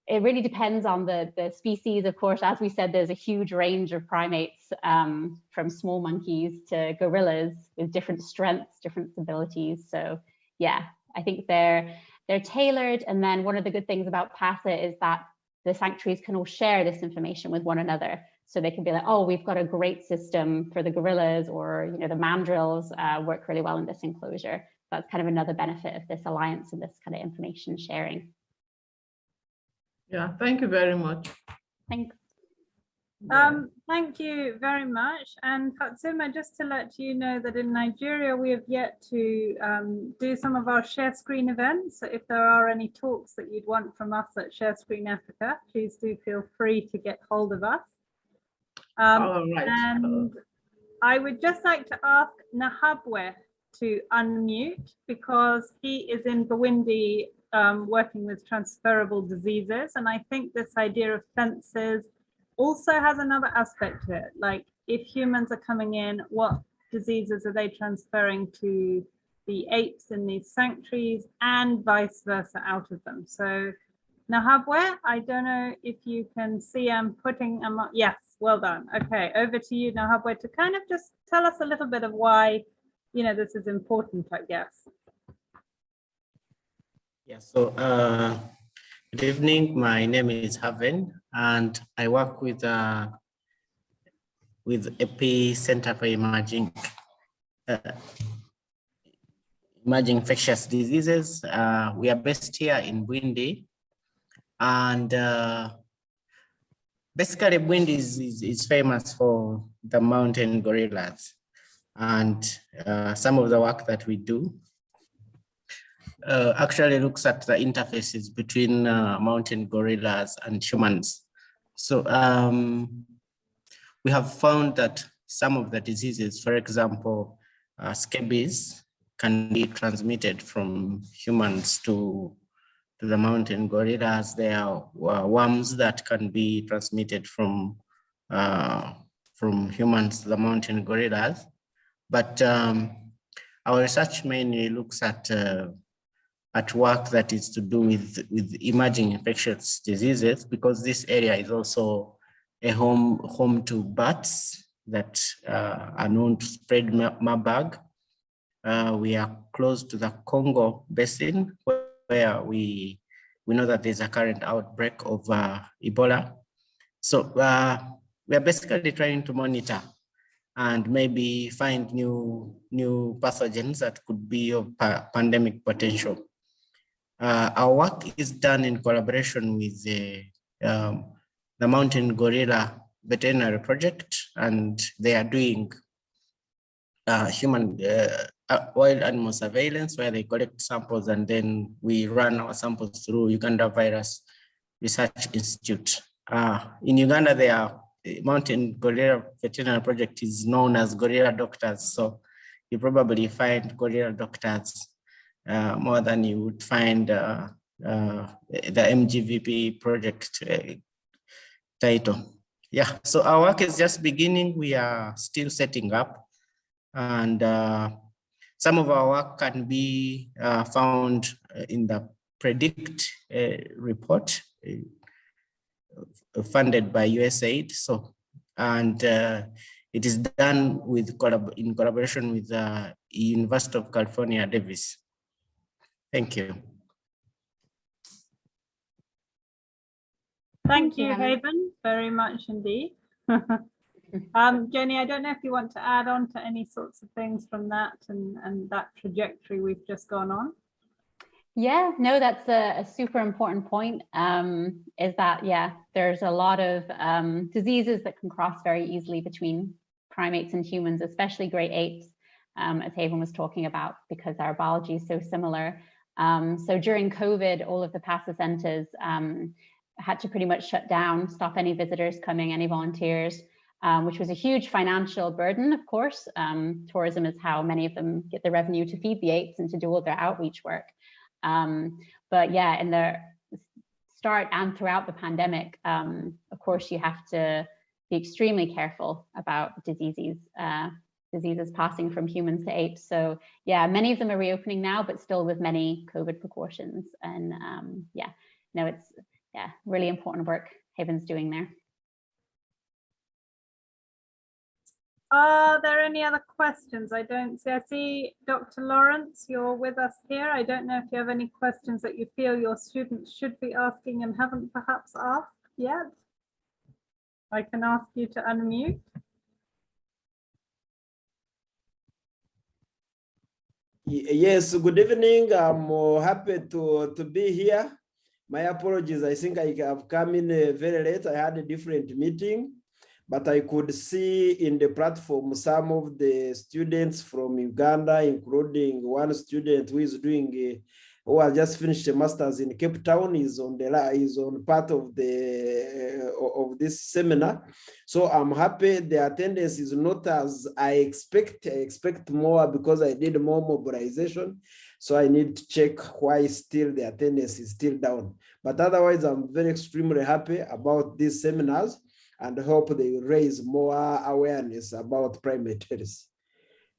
it really depends on the species. Of course, as we said, there's a huge range of primates, from small monkeys to gorillas with different strengths, different abilities. So yeah, I think they're tailored. And then one of the good things about PASA is that the sanctuaries can all share this information with one another. So they can be like, oh, we've got a great system for the gorillas, or the mandrills work really well in this enclosure. That's kind of another benefit of this alliance and this kind of information sharing. Yeah, thank you very much. Thanks. Thank you very much. And Fatsuma, just to let you know that in Nigeria, we have yet to do some of our ShareScreen events. So if there are any talks that you'd want from us at ShareScreen Africa, please do feel free to get hold of us. All right. And I would just like to ask Nahabwe to unmute, because he is in Burundi working with transferable diseases. And I think this idea of fences also has another aspect to it. Like, if humans are coming in, what diseases are they transferring to the apes in these sanctuaries, and vice versa out of them? So Nahabwe, I don't know if you can see, I'm putting, yes, well done. Okay, over to you, Nahabwe, to kind of just tell us a little bit of why, this is important, I guess. Yeah, so good evening. My name is Haven, and I work with EP Center for Emerging Infectious Diseases. We are based here in Burundi, and basically Burundi is famous for the mountain gorillas, and some of the work that we do actually looks at the interfaces between mountain gorillas and humans. So we have found that some of the diseases, for example, scabies, can be transmitted from humans to the mountain gorillas. There are worms that can be transmitted from humans to the mountain gorillas. But our research mainly looks at work that is to do with emerging infectious diseases, because this area is also a home to bats that are known to spread Marburg. We are close to the Congo Basin, where we know that there's a current outbreak of Ebola. So we are basically trying to monitor and maybe find new pathogens that could be of pandemic potential. Our work is done in collaboration with the Mountain Gorilla Veterinary Project, and they are doing human wild animal surveillance, where they collect samples and then we run our samples through Uganda Virus Research Institute. In Uganda, the Mountain Gorilla Veterinary Project is known as Gorilla Doctors. So you probably find gorilla doctors more than you would find the MGVP project title Yeah, so our work is just beginning. We are still setting up, and some of our work can be found in the Predict report funded by USAID. So, and it is done with in collaboration with the University of California, Davis. Thank you. Thank you, Haven, very much indeed. Jenny, I don't know if you want to add on to any sorts of things from that and that trajectory we've just gone on. Yeah, no, that's a super important point, is that, yeah, there's a lot of diseases that can cross very easily between primates and humans, especially great apes, as Haven was talking about, because our biology is so similar. So during COVID, all of the PASA centers had to pretty much shut down, stop any visitors coming, any volunteers, which was a huge financial burden, of course. Tourism is how many of them get the revenue to feed the apes and to do all their outreach work. But yeah, in the start and throughout the pandemic, of course, you have to be extremely careful about diseases passing from humans to apes. So yeah, many of them are reopening now, but still with many COVID precautions. And yeah, no, it's really important work Haven's doing there. Are there any other questions? I see Dr. Lawrence, you're with us here. I don't know if you have any questions that you feel your students should be asking and haven't perhaps asked yet. I can ask you to unmute. Yes, good evening. I'm happy to be here. My apologies. I think I have come in very late. I had a different meeting, but I could see in the platform some of the students from Uganda, including one student who is doing who has just finished a master's in Cape Town, is on part of this seminar. So I'm happy the attendance is not as I expect. I expect more because I did more mobilization. So I need to check why still the attendance is still down. But otherwise, I'm very extremely happy about these seminars and hope they raise more awareness about primate health.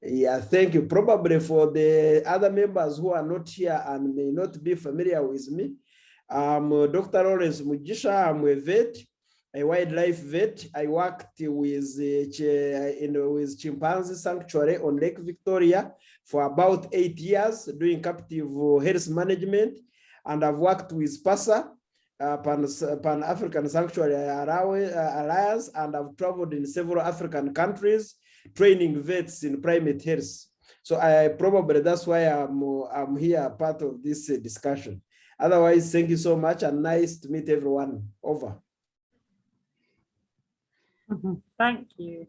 Yeah, thank you. Probably for the other members who are not here and may not be familiar with me, I'm Dr. Lawrence Mugisha. I'm a vet, a wildlife vet. I worked with Chimpanzee Sanctuary on Lake Victoria for about 8 years doing captive health management. And I've worked with PASA, Pan-African Sanctuary Alliance, and I've traveled in several African countries training vets in primate health. So that's why I'm here part of this discussion. Otherwise, thank you so much and nice to meet everyone. Over. Thank you.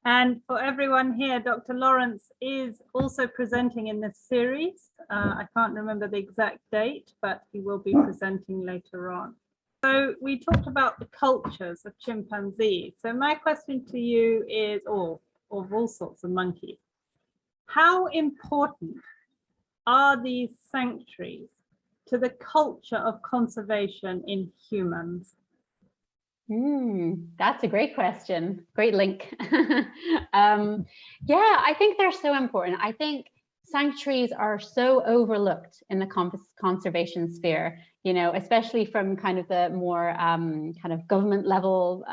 And for everyone here, Dr. Lawrence is also presenting in this series. I can't remember the exact date, but he will be presenting later on. So we talked about the cultures of chimpanzees. So my question to you is, or of all sorts of monkeys, how important are these sanctuaries to the culture of conservation in humans? That's a great question. Great link. Yeah, I think they're so important. I think sanctuaries are so overlooked in the conservation sphere, you know, especially from kind of the more kind of government level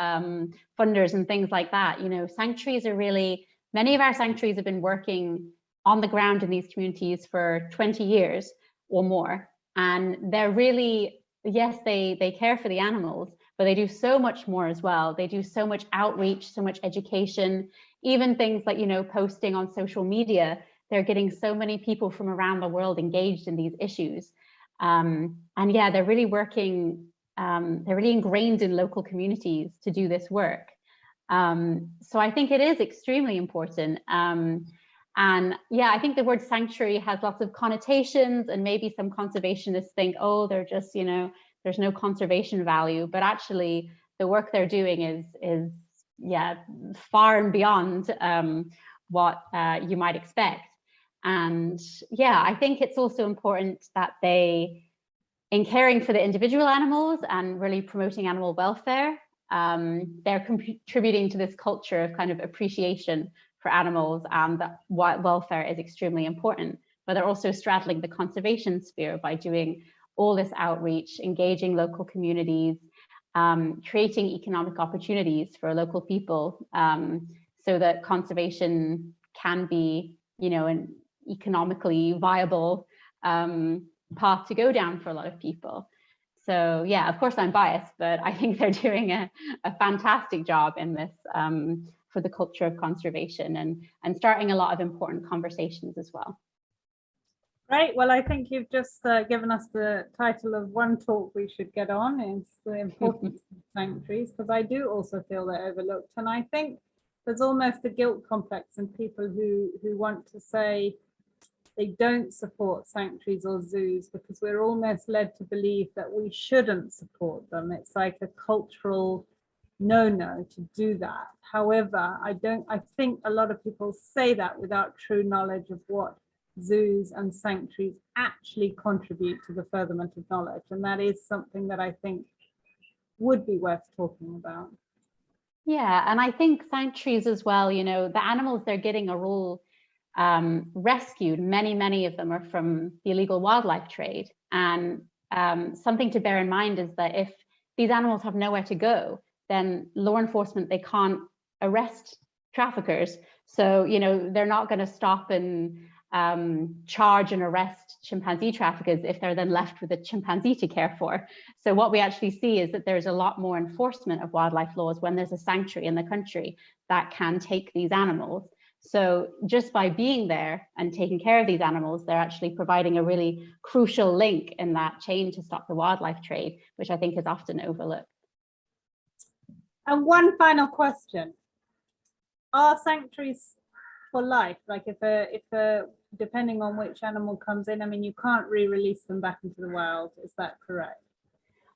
funders and things like that. You know, sanctuaries are really, many of our sanctuaries have been working on the ground in these communities for 20 years or more. And they're really, yes, they care for the animals, but they do so much more as well. They do so much outreach, so much education, even things like, you know, posting on social media. They're getting so many people from around the world engaged in these issues. And yeah, they're really working, they're really ingrained in local communities to do this work. So I think it is extremely important. And yeah, I think the word sanctuary has lots of connotations, and maybe some conservationists think, oh, they're just, you know, there's no conservation value, but actually the work they're doing is yeah, far and beyond what you might expect. And yeah, I think it's also important that they, in caring for the individual animals and really promoting animal welfare, they're contributing to this culture of kind of appreciation for animals, and that welfare is extremely important. But they're also straddling the conservation sphere by doing all this outreach, engaging local communities, creating economic opportunities for local people, so that conservation can be, you know, an economically viable path to go down for a lot of people. So yeah, of course I'm biased, but I think they're doing a fantastic job in this for the culture of conservation, and starting a lot of important conversations as well. Great. Well, I think you've just given us the title of one talk we should get on, is the importance of sanctuaries, because I do also feel they're overlooked. And I think there's almost a guilt complex in people who want to say they don't support sanctuaries or zoos, because we're almost led to believe that we shouldn't support them. It's like a cultural no to do that. However, I think a lot of people say that without true knowledge of what zoos and sanctuaries actually contribute to the furtherment of knowledge. And that is something that I think would be worth talking about. Yeah, and I think sanctuaries as well, you know, the animals they're getting are all rescued. Many of them are from the illegal wildlife trade. And something to bear in mind is that if these animals have nowhere to go, then law enforcement, they can't arrest traffickers. So, you know, they're not going to stop and charge and arrest chimpanzee traffickers if they're then left with a chimpanzee to care for. So what we actually see is that there's a lot more enforcement of wildlife laws when there's a sanctuary in the country that can take these animals. So just by being there and taking care of these animals, they're actually providing a really crucial link in that chain to stop the wildlife trade, which I think is often overlooked. And one final question. Are sanctuaries for life? Like if a depending on which animal comes in, I mean, you can't re-release them back into the wild, is that correct?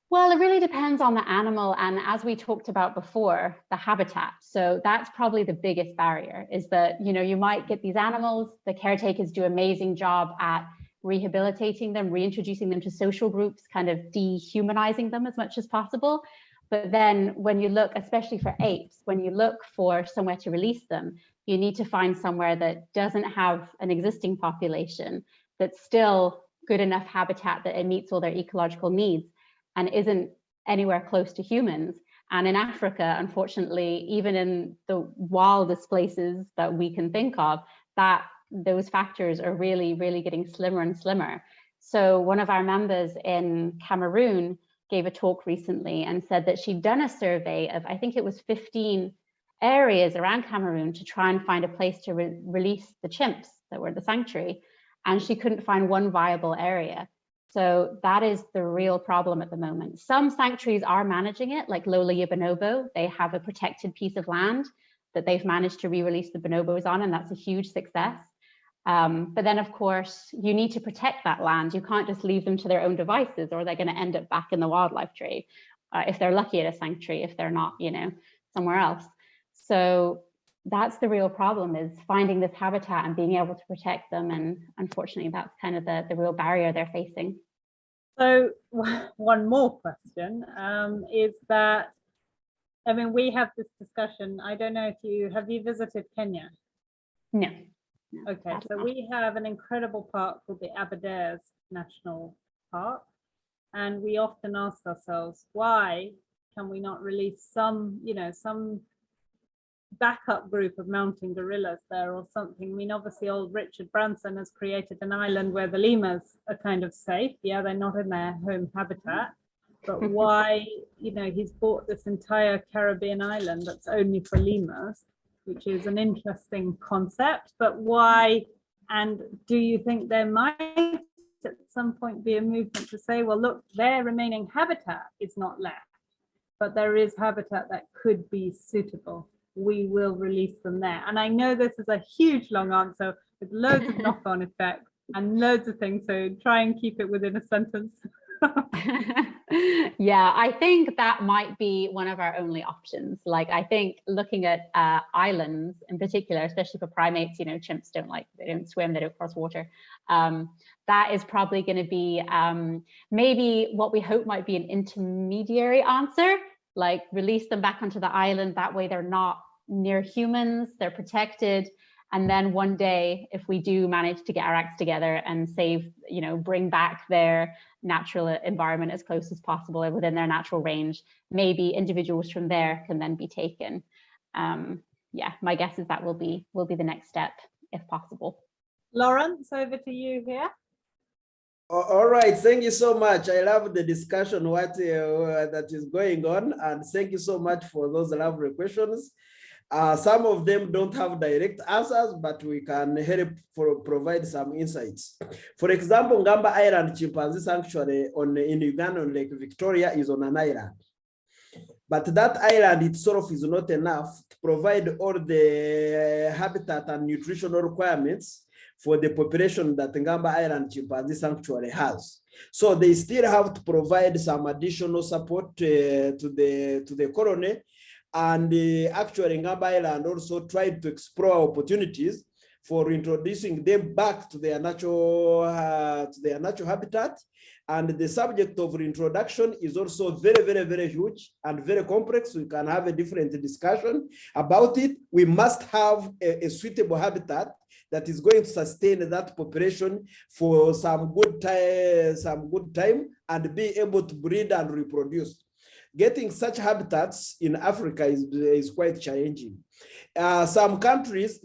Well, it really depends on the animal, and as we talked about before, the habitat. So that's probably the biggest barrier, is that, you know, you might get these animals, the caretakers do an amazing job at rehabilitating them, reintroducing them to social groups, kind of dehumanizing them as much as possible. But then when you look, especially for apes, when you look for somewhere to release them, you need to find somewhere that doesn't have an existing population, that's still good enough habitat that it meets all their ecological needs and isn't anywhere close to humans. And in Africa, unfortunately, even in the wildest places that we can think of, that those factors are really, really getting slimmer and slimmer. So one of our members in Cameroon gave a talk recently and said that she'd done a survey of, I think it was 15 areas around Cameroon to try and find a place to release the chimps that were the sanctuary, and she couldn't find one viable area. So that is the real problem at the moment. Some sanctuaries are managing it, like Lola Bonobo. They have a protected piece of land that they've managed to re-release the bonobos on, and that's a huge success. But then, of course, you need to protect that land. You can't just leave them to their own devices, or they're going to end up back in the wildlife trade if they're lucky at a sanctuary, if they're not, you know, somewhere else. So that's the real problem, is finding this habitat and being able to protect them. And unfortunately, that's kind of the real barrier they're facing. So one more question is that, I mean, we have this discussion. I don't know if have you visited Kenya? No. Okay, so we have an incredible park called the Aberdares National Park. And we often ask ourselves, why can we not release some, you know, some backup group of mountain gorillas there or something? I mean, obviously old Richard Branson has created an island where the lemurs are kind of safe. Yeah, they're not in their home habitat, but why, you know, he's bought this entire Caribbean island that's only for lemurs, which is an interesting concept, but why? And do you think there might at some point be a movement to say, well, look, their remaining habitat is not left, but there is habitat that could be suitable. We will release them there. And I know this is a huge long answer with loads of knock-on effects and loads of things, so try and keep it within a sentence. Yeah, I think that might be one of our only options. Like, I think looking at islands in particular, especially for primates, you know, chimps they don't swim, they don't cross water. That is probably going to be maybe what we hope might be an intermediary answer like release them back onto the island. That way they're not near humans, they're protected. And then one day, if we do manage to get our acts together and save, bring back their natural environment as close as possible within their natural range, maybe individuals from there can then be taken. Yeah, my guess is that will be the next step, if possible. Lawrence, over to you here. All right, thank you so much. I love the discussion that is going on, and thank you so much for those lovely questions. Some of them don't have direct answers, but we can help provide some insights. For example, Ngamba Island Chimpanzee Sanctuary in Uganda on Lake Victoria is on an island. But that island itself is not enough to provide all the habitat and nutritional requirements for the population that Ngamba Island Chimpanzee Sanctuary has. So they still have to provide some additional support to the colony. And actually, Ngamba Island also tried to explore opportunities for introducing them back to their natural habitat. And the subject of reintroduction is also very, very, very huge and very complex. We can have a different discussion about it. We must have a suitable habitat that is going to sustain that population for some good time and be able to breed and reproduce. Getting such habitats in Africa is quite challenging. Some countries,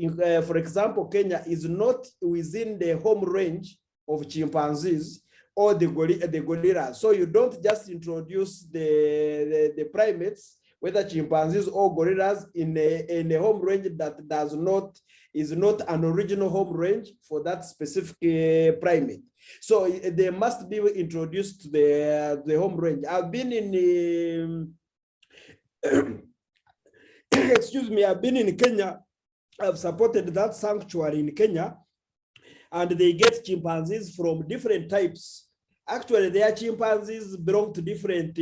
for example, Kenya is not within the home range of chimpanzees or the gorillas. So you don't just introduce the primates, whether chimpanzees or gorillas, in a home range that is not an original home range for that specific primate. So they must be introduced to the home range. I've been in excuse me, I've been in Kenya. I've supported that sanctuary in Kenya, and they get chimpanzees from different types. Actually, their chimpanzees belong to different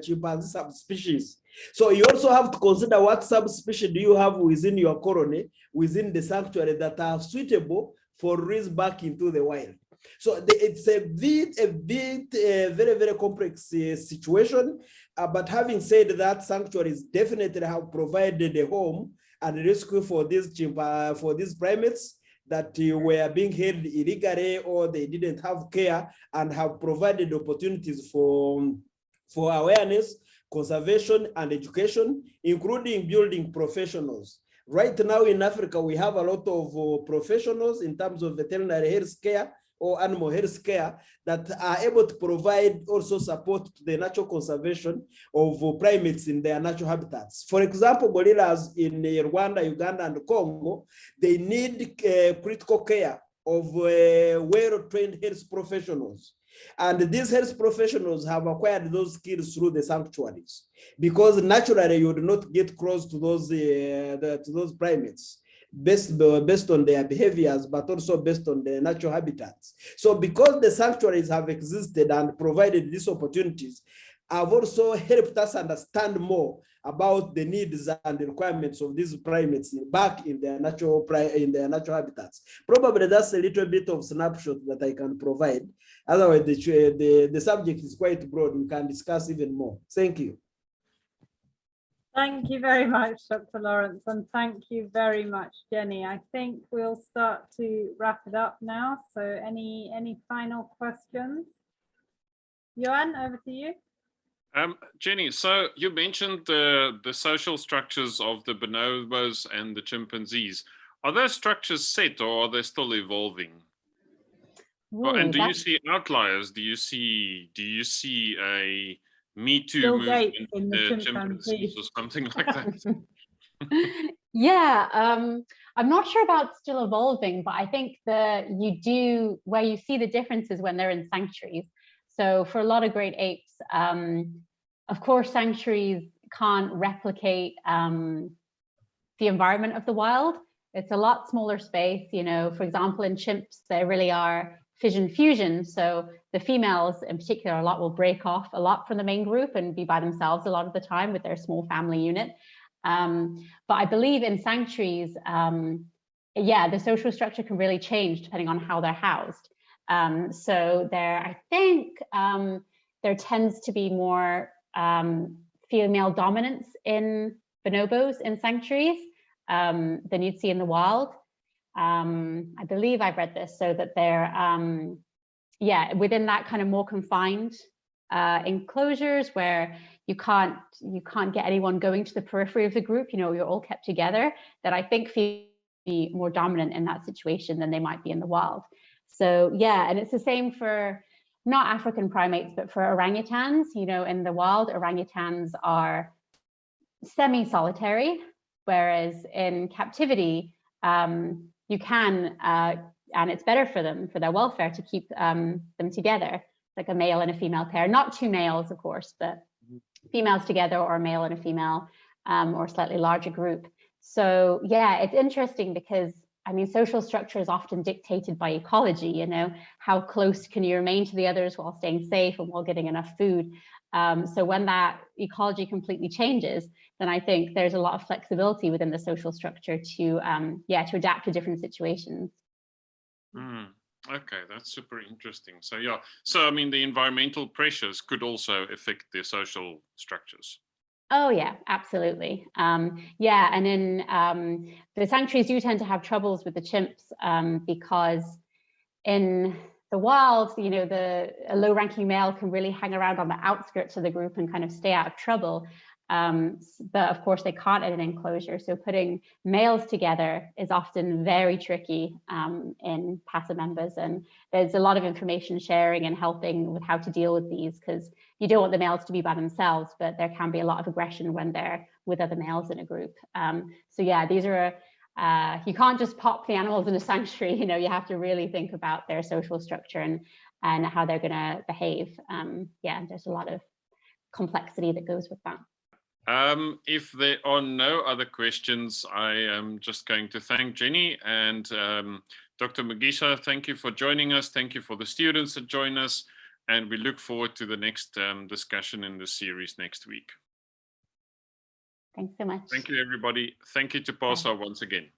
chimpanzee subspecies. So you also have to consider what subspecies do you have within your colony, within the sanctuary, that are suitable for release back into the wild. So it's a very, very complex situation. But having said that, sanctuaries definitely have provided a home and rescue for these primates that were being held illegally or they didn't have care, and have provided opportunities for awareness, conservation, and education, including building professionals. Right now in Africa, we have a lot of professionals in terms of veterinary health care or animal health care that are able to provide also support to the natural conservation of primates in their natural habitats. For example, gorillas in Rwanda, Uganda, and Congo, they need critical care of well-trained health professionals. And these health professionals have acquired those skills through the sanctuaries, because naturally you would not get close to those primates based on their behaviors, but also based on their natural habitats. So because the sanctuaries have existed and provided these opportunities, have also helped us understand more about the needs and the requirements of these primates back in their natural habitats. Probably that's a little bit of snapshot that I can provide. Otherwise, the subject is quite broad. We can discuss even more. Thank you. Thank you very much, Dr. Lawrence, and thank you very much, Jenny. I think we'll start to wrap it up now. So any final questions? Johan, over to you. Jenny, so you mentioned the social structures of the bonobos and the chimpanzees. Are those structures set, or are they still evolving? And do you see outliers? Do you see a Me Too movement in the chimpanzees or something like that? Yeah, I'm not sure about still evolving, but I think that where you see the differences when they're in sanctuaries. So for a lot of great apes, of course, sanctuaries can't replicate the environment of the wild. It's a lot smaller space. For example, in chimps, there really are fission fusion. So the females in particular, a lot will break off a lot from the main group and be by themselves a lot of the time with their small family unit. But I believe in sanctuaries, the social structure can really change depending on how they're housed. So I think there tends to be more female dominance in bonobos in sanctuaries than you'd see in the wild. I believe I've read this, so that they're, yeah, within that kind of more confined enclosures where you can't get anyone going to the periphery of the group, you know, you're all kept together, that I think be more dominant in that situation than they might be in the wild. So yeah, and it's the same for not African primates, but for orangutans. You know, in the wild, orangutans are semi-solitary, whereas in captivity, you can, and it's better for them, for their welfare, to keep them together, like a male and a female pair. Not two males, of course, but females together, or a male and a female, or a slightly larger group. So yeah, it's interesting because, I mean, social structure is often dictated by ecology, you know, how close can you remain to the others while staying safe and while getting enough food. So when that ecology completely changes, then I think there's a lot of flexibility within the social structure to, yeah, to adapt to different situations. Okay, that's super interesting. So yeah, so I mean, the environmental pressures could also affect their social structures. Oh yeah, absolutely. Yeah, and in the sanctuaries do tend to have troubles with the chimps because in the wild, you know, a low-ranking male can really hang around on the outskirts of the group and kind of stay out of trouble. But of course, they can't in an enclosure. So putting males together is often very tricky in Pasa members. And there's a lot of information sharing and helping with how to deal with these, because you don't want the males to be by themselves, but there can be a lot of aggression when they're with other males in a group. So yeah, these are, you can't just pop the animals in a sanctuary, you know, you have to really think about their social structure and how they're gonna behave. Yeah, there's a lot of complexity that goes with that. If there are no other questions, I am just going to thank Jenny and Dr. Mugisha. Thank you for joining us. Thank you for the students that join us. And we look forward to the next discussion in this series next week. Thanks so much. Thank you, everybody. Thank you to Pasa once again.